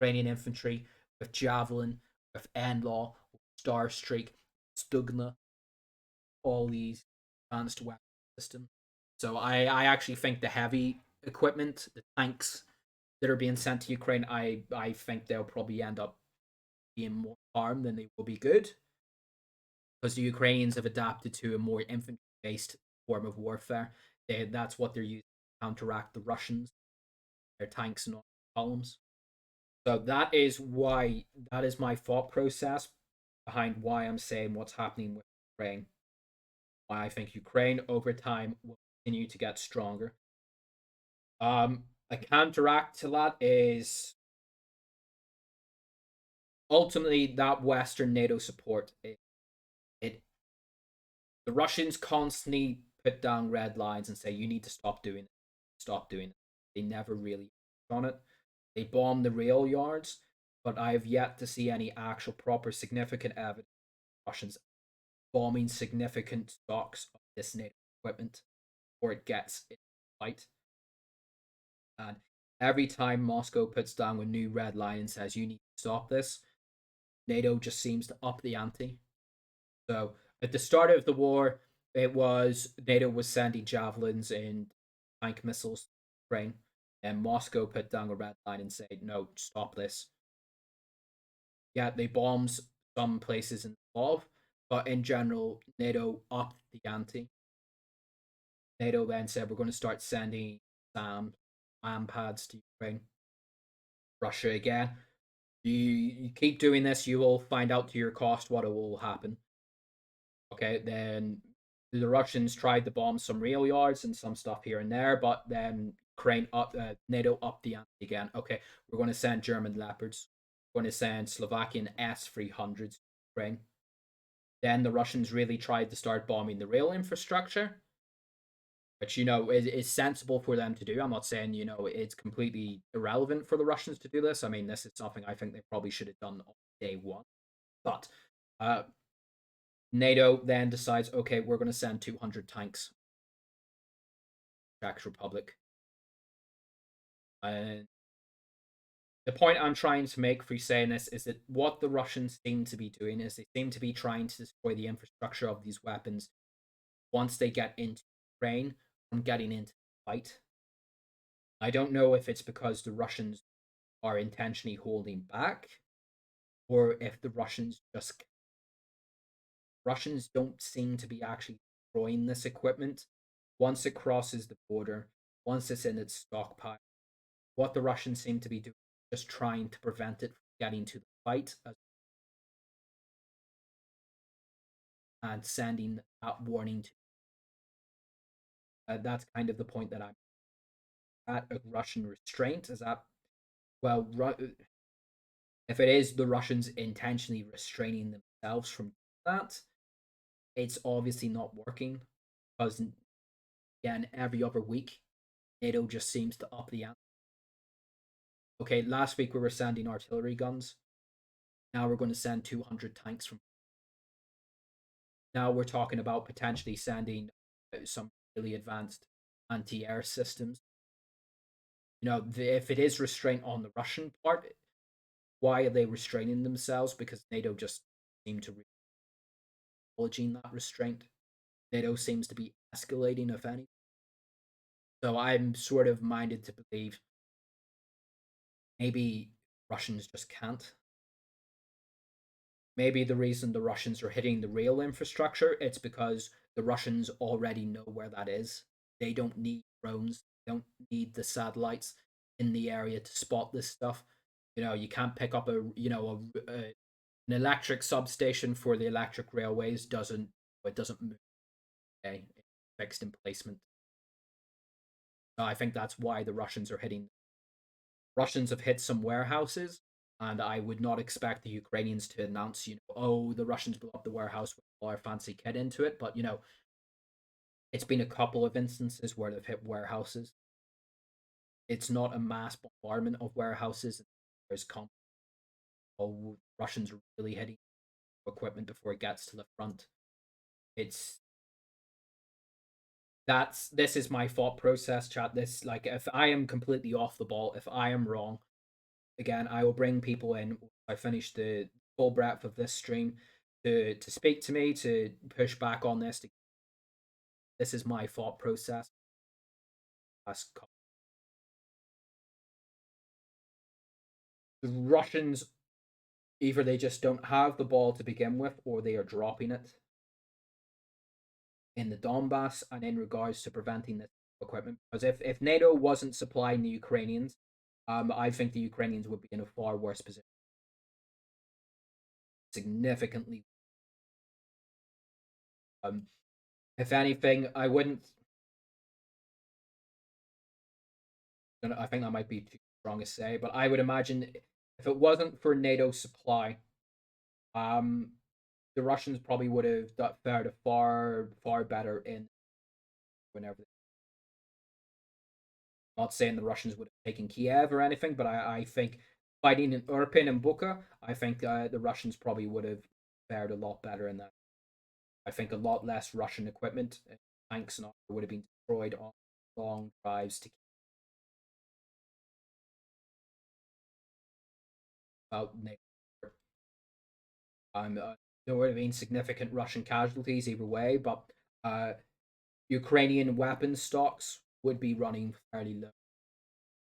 Ukrainian infantry with Javelin, with Endlaw, with Starstreak, Stugna, all these advanced weapon systems. So I actually think the heavy equipment, the tanks that are being sent to Ukraine, I think they'll probably end up being more harm than they will be good, because the Ukrainians have adapted to a more infantry based form of warfare. That's what they're using to counteract the Russians, their tanks and columns. So that is my thought process behind why I'm saying what's happening with Ukraine. Why I think Ukraine over time will continue to get stronger. A counteract to that is ultimately that Western NATO support. It the Russians constantly put down red lines and say you need to stop doing it, stop doing it. They never really on it. They bomb the rail yards, but I have yet to see any actual proper significant evidence of Russians bombing significant stocks of this NATO equipment before it gets in the fight. And every time Moscow puts down a new red line and says you need to stop this, NATO just seems to up the ante. So at the start of the war, it was NATO was sending javelins and tank missiles to Ukraine, and Moscow put down a red line and said, "No, stop this." Yeah, they bombed some places in Lvov, but in general, NATO upped the ante. NATO then said, "We're going to start sending SAM pads to Ukraine." Russia again. You keep doing this, you will find out to your cost what will happen. Okay, then the Russians tried to bomb some rail yards and some stuff here and there, but then NATO upped the ante again. Okay, we're going to send German Leopards. We're going to send Slovakian S-300s to Ukraine. Then the Russians really tried to start bombing the rail infrastructure, which is sensible for them to do. I'm not saying it's completely irrelevant for the Russians to do this. I mean, this is something I think they probably should have done on day one. But uh, NATO then decides, okay, we're going to send 200 tanks to Czech Republic. And the point I'm trying to make for saying this is that what the Russians seem to be doing is they seem to be trying to destroy the infrastructure of these weapons once they get into Ukraine from getting into the fight. I don't know if it's because the Russians are intentionally holding back, or if the Russians don't seem to be actually destroying this equipment once it crosses the border, once it's in its stockpile. What the Russians seem to be doing is just trying to prevent it from getting to the fight and sending that warning to. That's kind of the point that I'm at. A Russian restraint is that, well, if it is the Russians intentionally restraining themselves from that, it's obviously not working, because again, every other week, NATO just seems to up the ante. Okay, last week we were sending artillery guns. Now we're going to send 200 tanks from. Now we're talking about potentially sending some really advanced anti-air systems. If it is restraint on the Russian part, why are they restraining themselves? Because NATO just seem to be acknowledging that restraint. NATO seems to be escalating, if any. So I'm sort of minded to believe maybe Russians just can't. Maybe the reason the Russians are hitting the rail infrastructure, it's because the Russians already know where that is. They don't need drones, they don't need the satellites in the area to spot this stuff. You can't pick up an electric substation for the electric railways. Doesn't move. Okay, it's fixed in placement. So I think that's why the Russians are hitting. Russians have hit some warehouses, and I would not expect the Ukrainians to announce, oh, the Russians blew up the warehouse with all our fancy kit into it. But it's been a couple of instances where they've hit warehouses. It's not a mass bombardment of warehouses. There's Russians are really hitting equipment before it gets to the front. It's this is my thought process, chat. This, like, if I am completely off the ball, if I am wrong, again, I will bring people in. I finish the full breadth of this stream to speak to me, to push back on this. This is my thought process. Donbass. The Russians, either they just don't have the ball to begin with, or they are dropping it in the Donbass and in regards to preventing this equipment. Because if NATO wasn't supplying the Ukrainians, I think the Ukrainians would be in a far worse position. Significantly. Um, if anything, I wouldn't. I think that might be too strong to say, but I would imagine if it wasn't for NATO supply, um, the Russians probably would have fared far better in whenever. I'm not saying the Russians would have taken Kiev or anything, but I think fighting in Irpin and Bucha, I think the Russians probably would have fared a lot better in that. I think a lot less Russian equipment, tanks and all, would have been destroyed on long drives to keep out NATO. There would have been significant Russian casualties either way, but uh, Ukrainian weapon stocks would be running fairly low,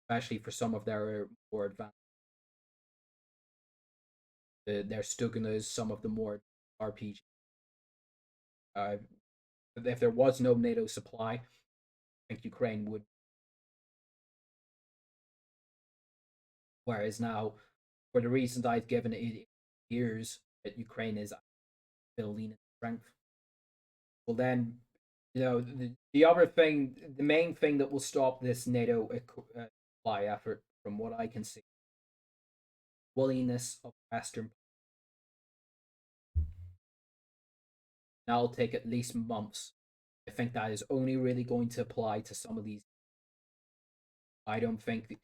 especially for some of their more advanced. Their Stugunas, some of the more RPG. If there was no NATO supply, I think Ukraine would. Whereas now, for the reasons I've given it years, that Ukraine is building its strength. Well, then, the other thing, the main thing that will stop this NATO supply effort, from what I can see, willingness of Western. That'll take at least months. I think that is only really going to apply to some of these. I don't think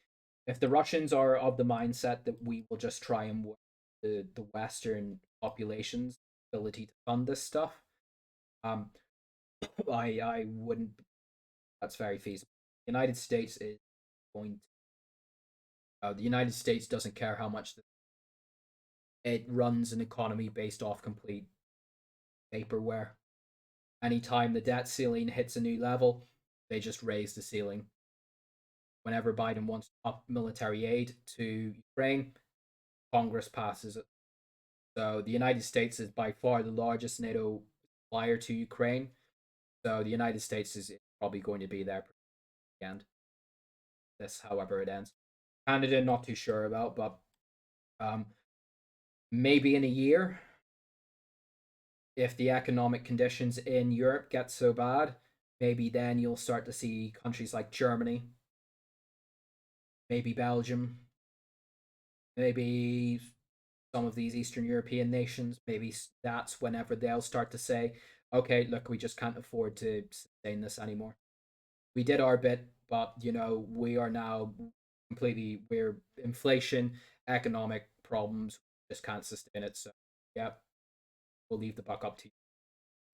if the Russians are of the mindset that we will just try and work the Western population's ability to fund this stuff, um, I wouldn't. That's very feasible. The United States is going. The United States doesn't care how much it runs an economy based off complete vaporware. Anytime the debt ceiling hits a new level, they just raise the ceiling. Whenever Biden wants to up military aid to Ukraine, Congress passes it. So the United States is by far the largest NATO supplier to Ukraine. So the United States is probably going to be there at the end. This, however, it ends. Canada, not too sure about, but um, maybe in a year, if the economic conditions in Europe get so bad, maybe then you'll start to see countries like Germany, maybe Belgium, maybe some of these Eastern European nations, maybe that's whenever they'll start to say, okay, look, we just can't afford to sustain this anymore. We did our bit, but we are now we're inflation, economic problems, just can't sustain it. So yeah, we'll leave the buck up to you.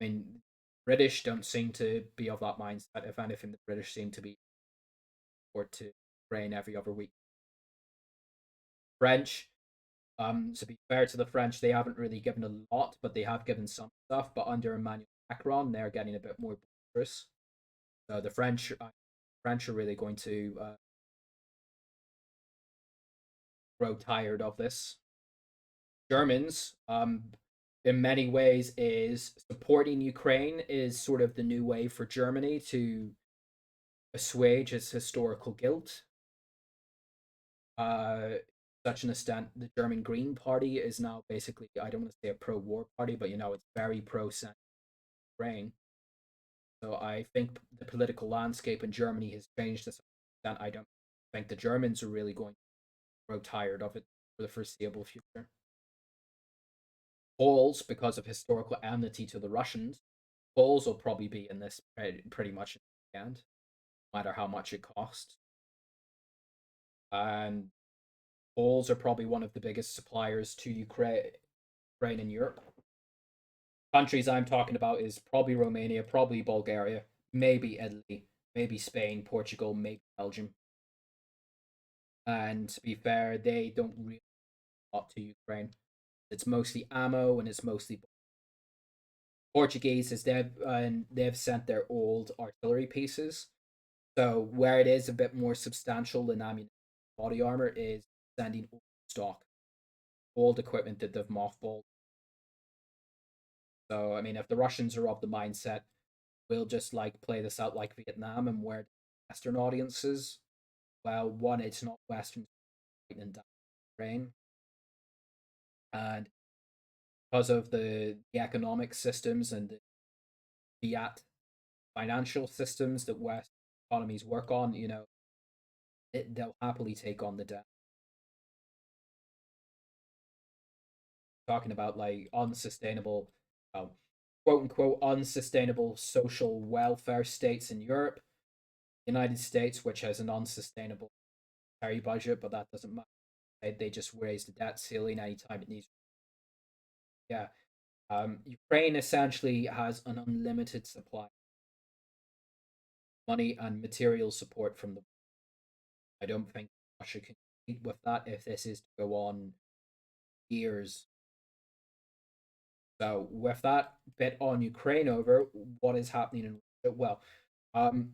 I mean, British don't seem to be of that mindset. If anything, the British seem to be or to train every other week. French, to be fair to the French, they haven't really given a lot, but they have given some stuff. But under Emmanuel Macron, they're getting a bit more boisterous. So the French are really going to grow tired of this. Germans, in many ways, is supporting Ukraine is sort of the new way for Germany to assuage its historical guilt. Such an extent, the German Green Party is now basically, I don't want to say a pro-war party, but it's very pro-Ukraine. So I think the political landscape in Germany has changed to some extent. I don't think the Germans are really going to grow tired of it for the foreseeable future. Poles, because of historical enmity to the Russians, Poles will probably be in this pretty much in the end, no matter how much it costs. And Poles are probably one of the biggest suppliers to Ukraine in Europe. Countries I'm talking about is probably Romania, probably Bulgaria, maybe Italy, maybe Spain, Portugal, maybe Belgium. And to be fair, they don't really lot to Ukraine. It's mostly ammo and it's mostly Portuguese. They've sent their old artillery pieces, So where it is a bit more substantial than ammunition, body armor is sending old stock, old equipment that they've mothballed. So I mean, if the Russians are of the mindset, we'll just like play this out like Vietnam and where Western audiences, well, one, it's not Western and Ukraine, and because of the economic systems and the fiat financial systems that West economies work on, they'll happily take on the debt. Talking about like unsustainable, uh, quote unquote, unsustainable social welfare states in Europe, United States, which has an unsustainable military budget, but that doesn't matter. They just raise the debt ceiling anytime it needs. Yeah. Ukraine essentially has an unlimited supply of money and material support from the. I don't think Russia can compete with that if this is to go on years. So with that bit on Ukraine over, what is happening in Russia? Well, um,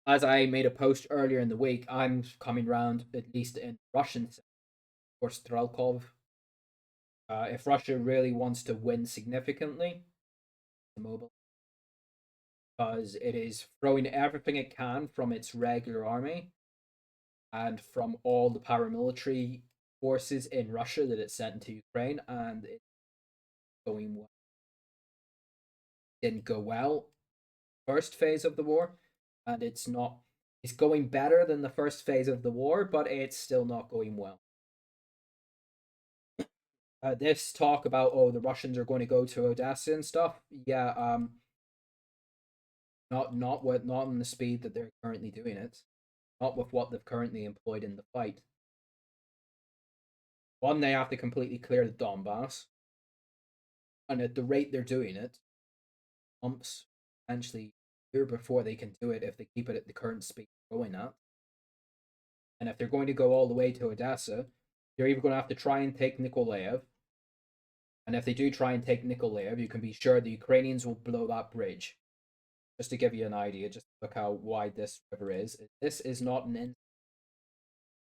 as I made a post earlier in the week, I'm coming round at least in Russian or Strelkov. If Russia really wants to win significantly, mobile, because it is throwing everything it can from its regular army and from all the paramilitary forces in Russia that it sent into Ukraine, and it's going well. Didn't go well first phase of the war, and it's not. It's going better than the first phase of the war, but it's still not going well. This talk about the Russians are going to go to Odessa and stuff, yeah, not in the speed that they're currently doing it, not with what they've currently employed in the fight. One, they have to completely clear the Donbass, and at the rate they're doing it, months, potentially a year before they can do it if they keep it at the current speed they're going at. And if they're going to go all the way to Odessa, they're either going to have to try and take Nikolaev. And if they do try and take Nikolaev, you can be sure the Ukrainians will blow that bridge. Just to give you an idea, just look how wide this river is. This is not an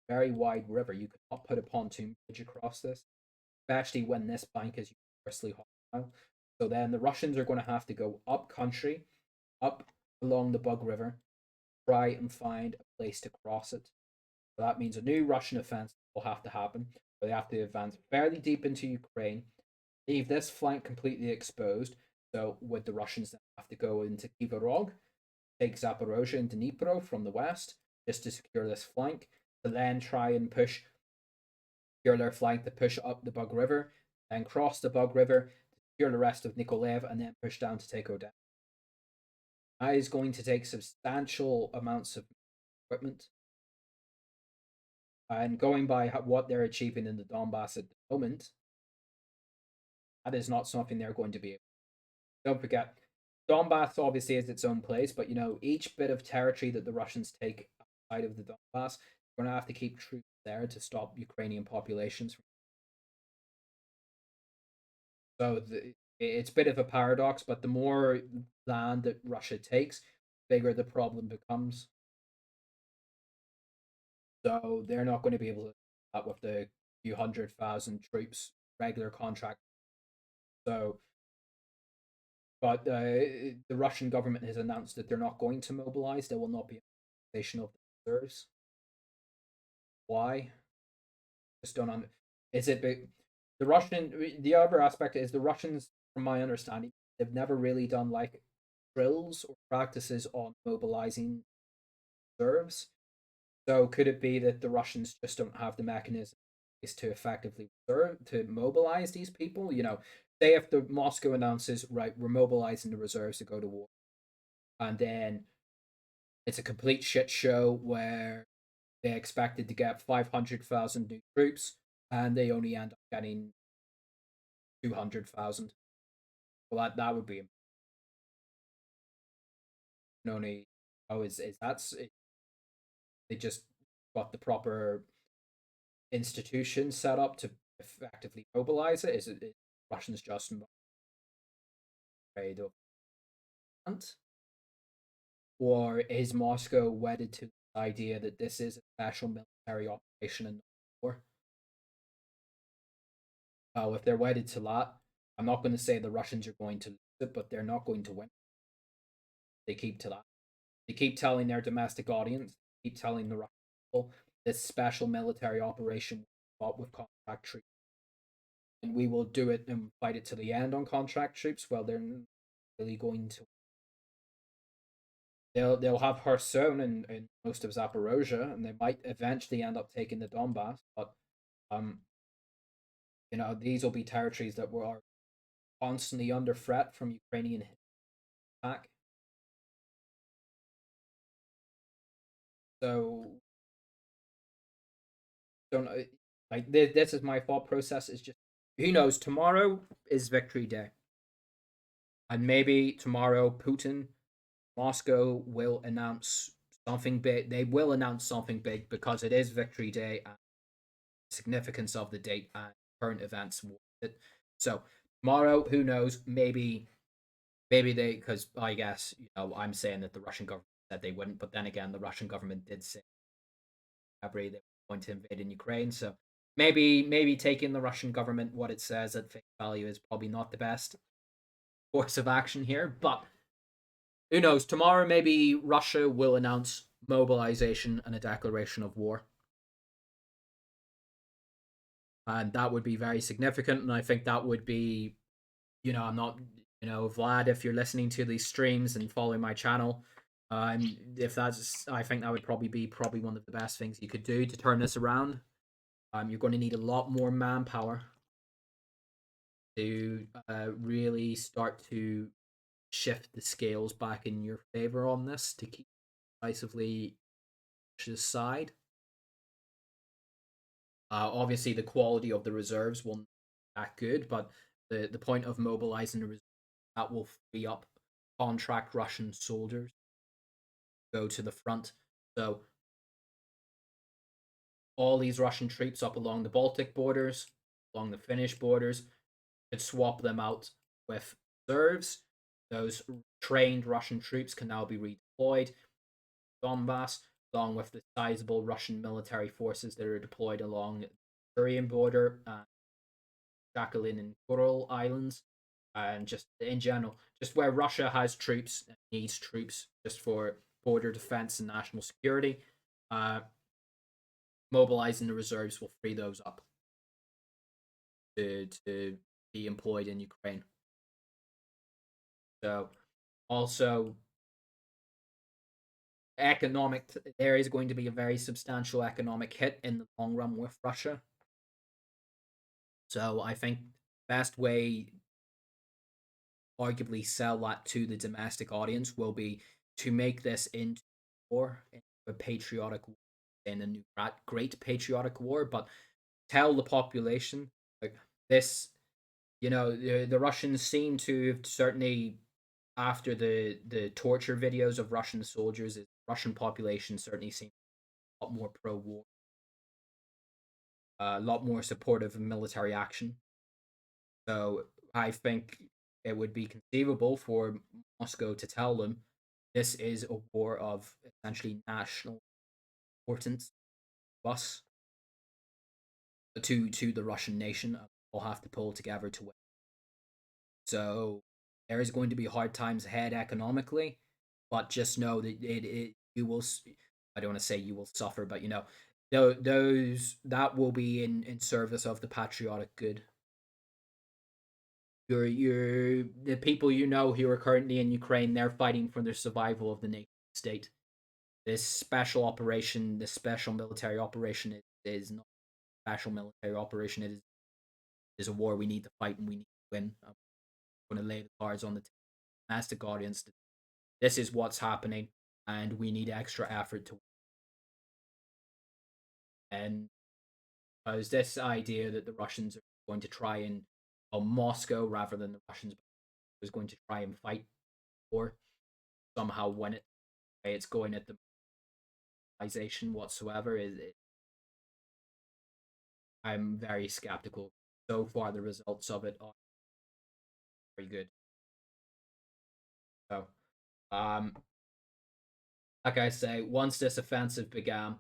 very wide river. You could not put a pontoon bridge across this, especially when this bank is universally hostile. So then the Russians are going to have to go up country, up along the Bug River, try and find a place to cross it. So that means a new Russian offensive will have to happen. Where they have to advance fairly deep into Ukraine, leave this flank completely exposed. So would the Russians then have to go into Kivarog, take Zaporozhye and Dnipro from the west just to secure this flank, to then try and push secure their flank to push up the Bug River, then cross the Bug River, secure the rest of Nikolaev, and then push down to take Odessa. That is going to take substantial amounts of equipment. And going by what they're achieving in the Donbass at the moment, that is not something they're going to be able. Don't forget, Donbass obviously is its own place, but each bit of territory that the Russians take outside of the Donbass, they're going to have to keep troops there to stop Ukrainian populations. So it's a bit of a paradox, but the more land that Russia takes, the bigger the problem becomes. So they're not going to be able to do that with the few 100,000 troops, regular contract. So, but the Russian government has announced that they're not going to mobilize. There will not be a mobilization of the reserves. Why? Just don't under. Is it the Russian? The other aspect is the Russians, from my understanding, they've never really done like drills or practices on mobilizing reserves. So could it be that the Russians just don't have the mechanism is to effectively reserve to mobilize these people? Say if the Moscow announces, right, we're mobilizing the reserves to go to war, and then it's a complete shit show where they expected to get 500,000 new troops, and they only end up getting 200,000. Well, that would be only. Oh, is that's they just got the proper institution set up to effectively mobilize it? Is Russians just afraid of? or is Moscow wedded to the idea that this is a special military operation and not war? If they're wedded to that, I'm not going to say the Russians are going to lose it, but they're not going to win. They keep to that. They keep telling their domestic audience, keep telling the Russian people, this special military operation fought with contract troops, and we will do it and fight it to the end on contract troops. Well, they're really going to. They'll have Kherson and most of Zaporozhye, and they might eventually end up taking the Donbass. But um, these will be territories that were constantly under threat from Ukrainian attack. So don't know. Like this is my thought process. Is just who knows. Tomorrow is Victory Day, and maybe tomorrow Putin, Moscow will announce something big. They will announce something big because it is Victory Day and the significance of the date and current events. So tomorrow, who knows? Maybe they, because I guess I'm saying that the Russian government said they wouldn't, but then again, the Russian government did say February they were going to invade in Ukraine. So maybe taking the Russian government what it says at face value is probably not the best course of action here. But who knows? Tomorrow maybe Russia will announce mobilization and a declaration of war, and that would be very significant. And I think that would be, I'm not, Vlad, if you're listening to these streams and following my channel. If that's, I think that would probably be one of the best things you could do to turn this around. You're going to need a lot more manpower to really start to shift the scales back in your favor on this to keep decisively Russia's side. Obviously, the quality of the reserves won't be that good, but the point of mobilizing the reserves, that will free up contract Russian soldiers to go to the front. So all these Russian troops up along the Baltic borders, along the Finnish borders, could swap them out with reserves. Those trained Russian troops can now be redeployed Donbass, along with the sizable Russian military forces that are deployed along the Etherium border, Sakhalin and Kuril Islands, and just in general, just where Russia has troops and needs troops just for border defense and national security. Uh, Mobilizing the reserves will free those up to be employed in Ukraine. So, also, there is going to be a very substantial economic hit in the long run with Russia. So, I think best way arguably sell that to the domestic audience will be to make this into war, into a patriotic war, in a new great patriotic war, but tell the population like this. The Russians seem to have certainly, after the torture videos of Russian soldiers, the Russian population certainly seems a lot more pro war, a lot more supportive of military action. So I think it would be conceivable for Moscow to tell them this is a war of essentially national importance to us, to the Russian nation. We'll have to pull together to win. So there is going to be hard times ahead economically, but just know that you will. I don't want to say you will suffer, but those that will be in service of the patriotic good. The people who are currently in Ukraine, they're fighting for the survival of the nation state. This special operation, this special military operation is not a special military operation. It is a war we need to fight and we need to win. I'm going to lay the cards on the table. Ask the audience, this is what's happening, and we need extra effort to win. And there's this idea that the Russians are going to try and, Moscow rather than the Russians was going to try and fight or somehow win it. It's going at the mobilization whatsoever. I'm very skeptical. So far, the results of it are very good. So, like I say, once this offensive began,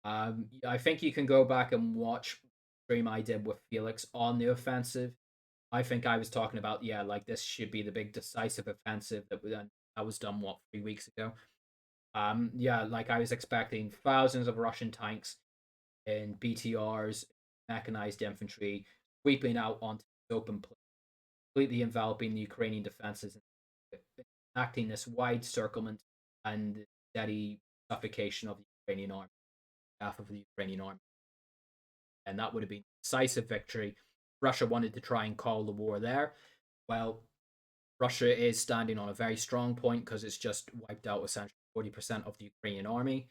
I think you can go back and watch stream I did with Felix on the offensive. I think I was talking about, yeah, like this should be the big decisive offensive that was done what 3 weeks ago. Yeah, like I was expecting thousands of Russian tanks and BTRs, mechanized infantry, sweeping out onto the open place, completely enveloping the Ukrainian defenses, and acting this wide circlement and steady suffocation of the Ukrainian army, half of the Ukrainian army. And that would have been a decisive victory. Russia wanted to try and call the war there. Well, Russia is standing on a very strong point because it's just wiped out essentially 40% of the Ukrainian army.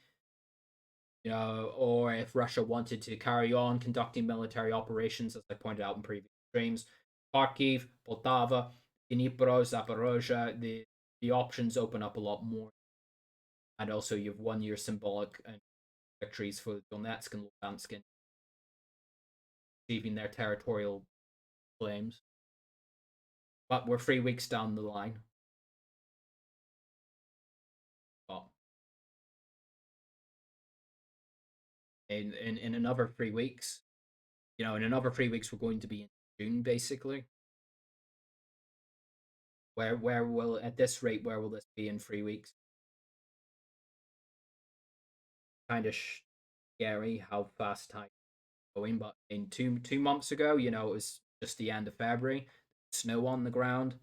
Or if Russia wanted to carry on conducting military operations, as I pointed out in previous streams, Kharkiv, Poltava, Dnipro, Zaporozhye, the options open up a lot more. And also, you've won your symbolic victories for Donetsk and Luhansk in achieving their territorial claims. But we're 3 weeks down the line. But in another 3 weeks, in another 3 weeks, we're going to be in June, basically. Where will at this rate? Where will this be in 3 weeks? Kind of scary how fast time is going. But in two months ago, it was just the end of February, snow on the ground.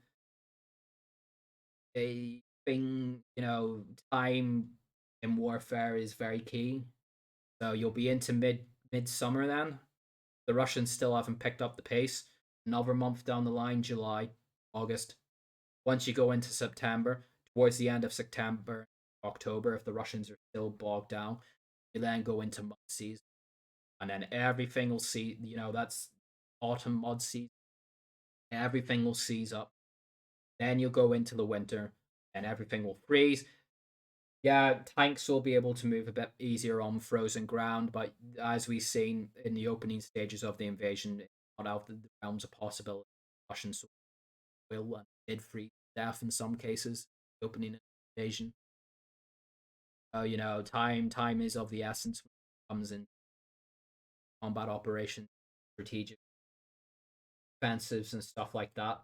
A thing, time in warfare is very key. So you'll be into midsummer then. The Russians still haven't picked up the pace. Another month down the line, July, August. Once you go into September, towards the end of September, October, if the Russians are still bogged down, you then go into mud season. And then everything will see, that's autumn mud season. Everything will seize up. Then you'll go into the winter and everything will freeze. Yeah, tanks will be able to move a bit easier on frozen ground, but as we've seen in the opening stages of the invasion, it's not out of the realms of possibility. Russians will and did freeze death in some cases. The opening invasion. Time is of the essence when it comes in combat operations, strategic offensives, and stuff like that.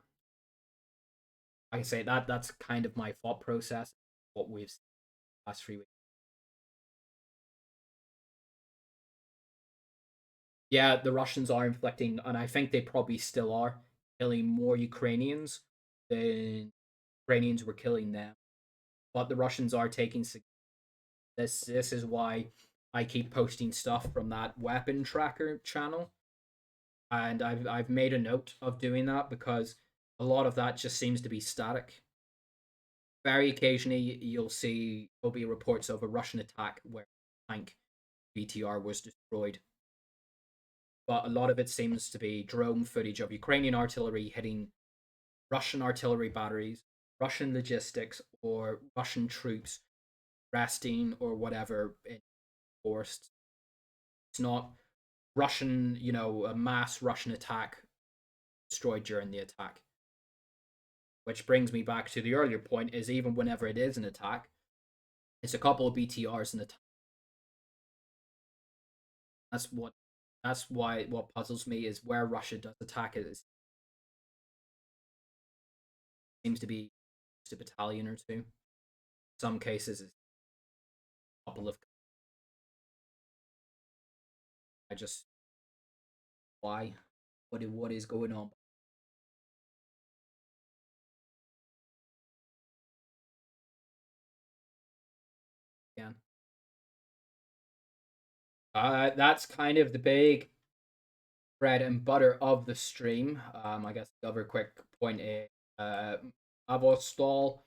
Like I say, that's kind of my thought process. What we've seen the last 3 weeks. Yeah, the Russians are inflicting, and I think they probably still are killing more Ukrainians than Ukrainians were killing them. But the Russians are taking this. This is why I keep posting stuff from that weapon tracker channel, and I've made a note of doing that because a lot of that just seems to be static. Very occasionally, there'll be reports of a Russian attack where tank BTR was destroyed, but a lot of it seems to be drone footage of Ukrainian artillery hitting Russian artillery batteries, Russian logistics, or Russian troops resting or whatever in forests. It's not Russian, a mass Russian attack destroyed during the attack. Which brings me back to the earlier point: is even whenever it is an attack, it's a couple of BTRs in the. That's what. That's why what puzzles me is where Russia does attack it seems to be just a battalion or two. In some cases, it's a couple of. I just why, what is going on? Again, that's kind of the big bread and butter of the stream. I guess the other quick point is Avostol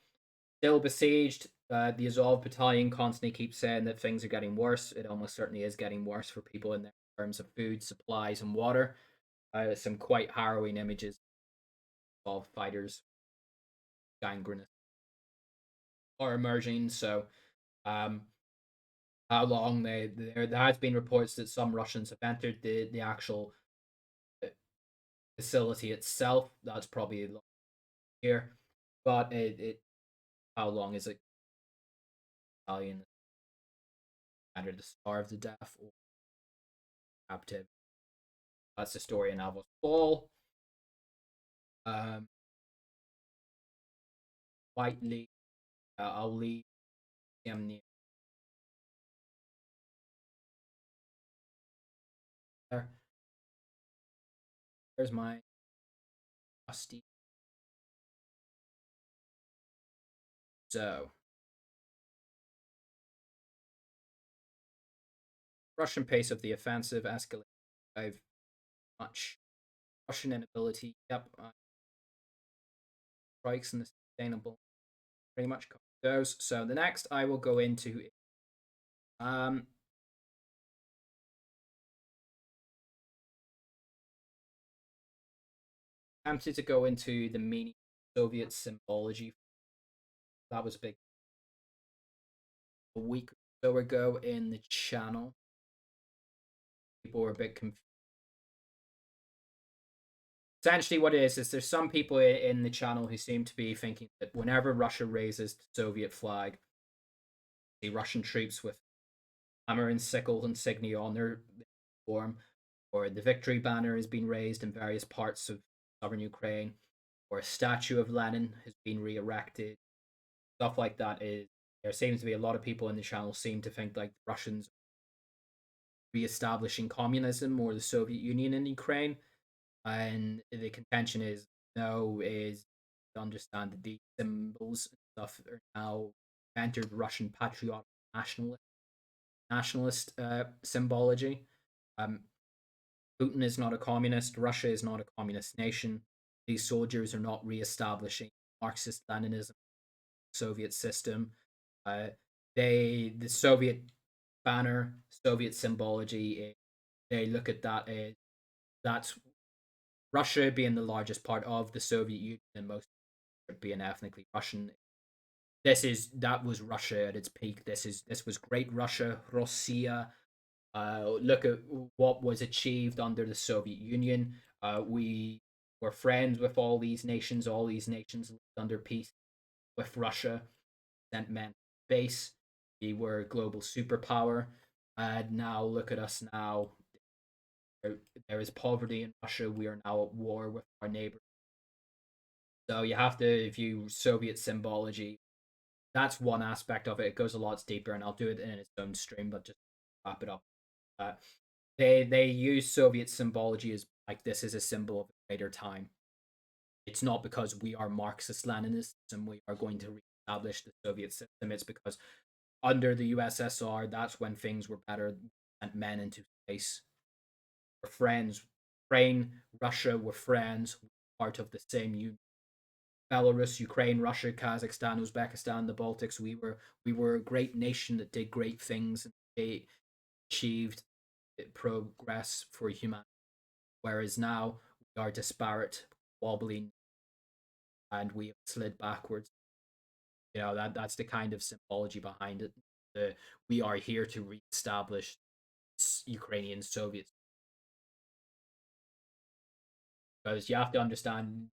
still besieged. The Azov battalion constantly keeps saying that things are getting worse. It almost certainly is getting worse for people in terms of food, supplies, and water. Some quite harrowing images of fighters gangrenous are emerging. So, um, how long there has been reports that some Russians have entered the actual facility itself. That's probably a lot here, but it how long is it? battalion either to starve to death or captive. That's the story in Alva's Fall. Um, Whiteley, I'll leave him near there. There's my rusty. So, Russian pace of the offensive escalated by much. Russian inability, yep, strikes and the sustainable pretty much cover those. So the next I will go into um tempted to go into the meaning of Soviet symbology. That was a big a week or so ago in the channel. People were a bit confused. Essentially, what it is there's some people in the channel who seem to be thinking that whenever Russia raises the Soviet flag, the Russian troops with hammer and sickle insignia on their form, or the victory banner has been raised in various parts of southern Ukraine, or a statue of Lenin has been re-erected, stuff like that. Is there seems to be a lot of people in the channel seem to think like the Russians re-establishing communism or the Soviet Union in Ukraine, and the contention is no, is to understand that these symbols and stuff are now entered Russian patriotic nationalist symbology. Um, Putin is not a communist. Russia is not a communist nation. These soldiers are not re-establishing Marxist Leninism, Soviet system. Uh, the Soviet banner, Soviet symbology. They look at that as that's Russia being the largest part of the Soviet Union and most being ethnically Russian. That was Russia at its peak. This was great Russia, Russia. Look at what was achieved under the Soviet Union. We were friends with all these nations. All these nations lived under peace with Russia. Sent men to space. We were a global superpower. And now look at us now. There is poverty in Russia. We are now at war with our neighbors. So you have to view Soviet symbology. That's one aspect of it. It goes a lot deeper, and I'll do it in its own stream. But just wrap it up. Uh, they use Soviet symbology as like this is a symbol of a greater time. It's not because we are Marxist Leninists and we are going to reestablish the Soviet system. It's because under the USSR, that's when things were better and men into space. We're friends. Ukraine, Russia were friends, part of the same union. Belarus, Ukraine, Russia, Kazakhstan, Uzbekistan, the Baltics. We were a great nation that did great things. They achieved progress for humanity. Whereas now we are disparate, wobbling, and we have slid backwards. That's the kind of symbology behind it. We are here to reestablish Ukrainian Soviets, because you have to understand.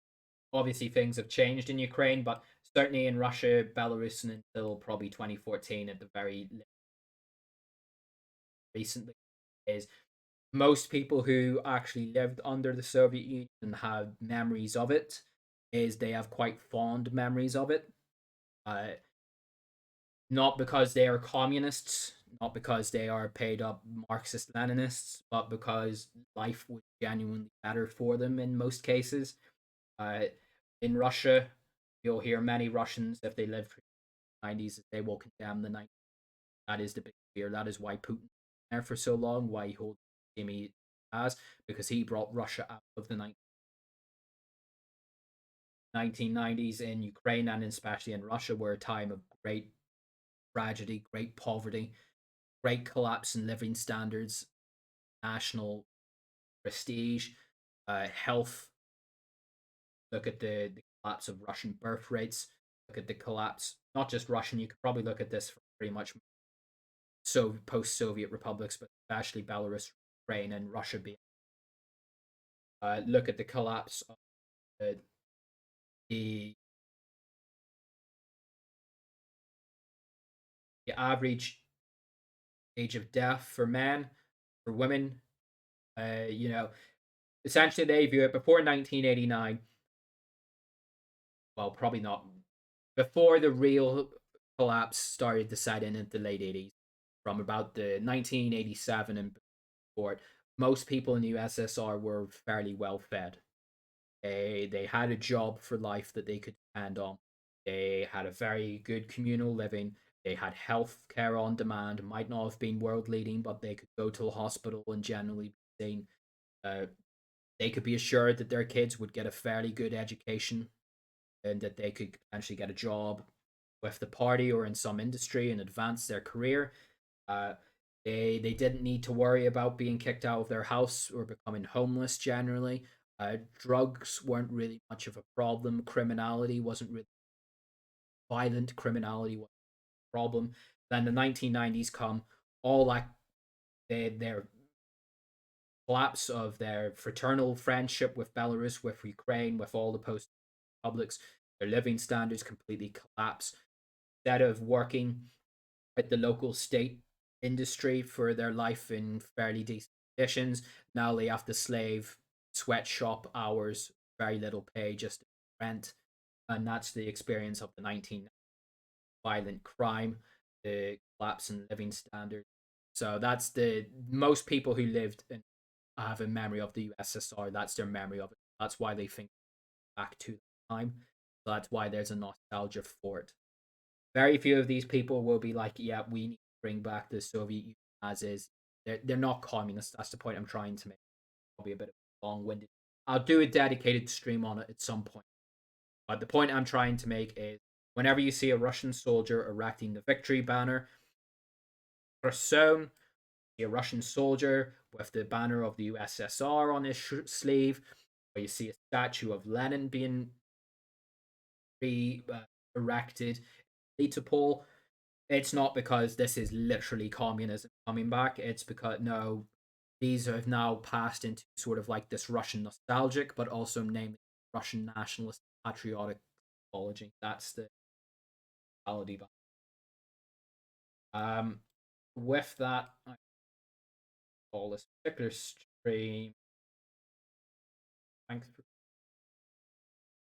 Obviously, things have changed in Ukraine, but certainly in Russia, Belarus, and until probably 2014 at the very recently, is most people who actually lived under the Soviet Union and have memories of it, is they have quite fond memories of it. Uh, Not because they are communists, not because they are paid up Marxist Leninists, but because life was genuinely better for them in most cases. Uh, in Russia, you'll hear many Russians, if they live through the 90s, they will condemn the 90s. That is the big fear. That is why Putin there for so long, why he holds Jimmy as, because he brought Russia out of the 1990s in Ukraine and especially in Russia were a time of great tragedy, great poverty, great collapse in living standards, national prestige, health. Look at the collapse of Russian birth rates. Look at the collapse, not just Russian, you could probably look at this for pretty much post Soviet republics, but especially Belarus, Ukraine, and Russia being. Look at the collapse of the average age of death for men, for women. You know, essentially they view it before 1989. Well, probably not before the real collapse started to set in the late 80s. From about the 1987 and before, most people in the USSR were fairly well fed. They had a job for life that they could depend on. They had a very good communal living. They had health care on demand. Might not have been world leading, but they could go to a hospital and generally be seen. Uh, they could be assured that their kids would get a fairly good education and that they could potentially get a job with the party or in some industry and advance their career. Uh, they didn't need to worry about being kicked out of their house or becoming homeless generally. Drugs weren't really much of a problem. Criminality wasn't really violent. Criminality was a problem. Then the 1990s come, all that their collapse of their fraternal friendship with Belarus, with Ukraine, with all the post republics, their living standards completely collapse. Instead of working at the local state industry for their life in fairly decent conditions, now they have to slave sweatshop hours, very little pay, just rent. And that's the experience of the 1990s violent crime, the collapse in living standards. So that's the most people who lived and have a memory of the USSR. That's their memory of it. That's why they think back to that time. So that's why there's a nostalgia for it. Very few of these people will be like, yeah, we need to bring back the Soviet Union as is. They're not communists. That's the point I'm trying to make. Probably a bit long winded. I'll do a dedicated stream on it at some point. But the point I'm trying to make is whenever you see a Russian soldier erecting the victory banner, Kherson, a Russian soldier with the banner of the USSR on his sleeve, or you see a statue of Lenin being erected, Melitopol, it's not because this is literally communism coming back. It's because no, these have now passed into sort of like this Russian nostalgic, but also namely Russian nationalist patriotic mythology. That's the reality. Um, with that, I call this particular stream. Thanks for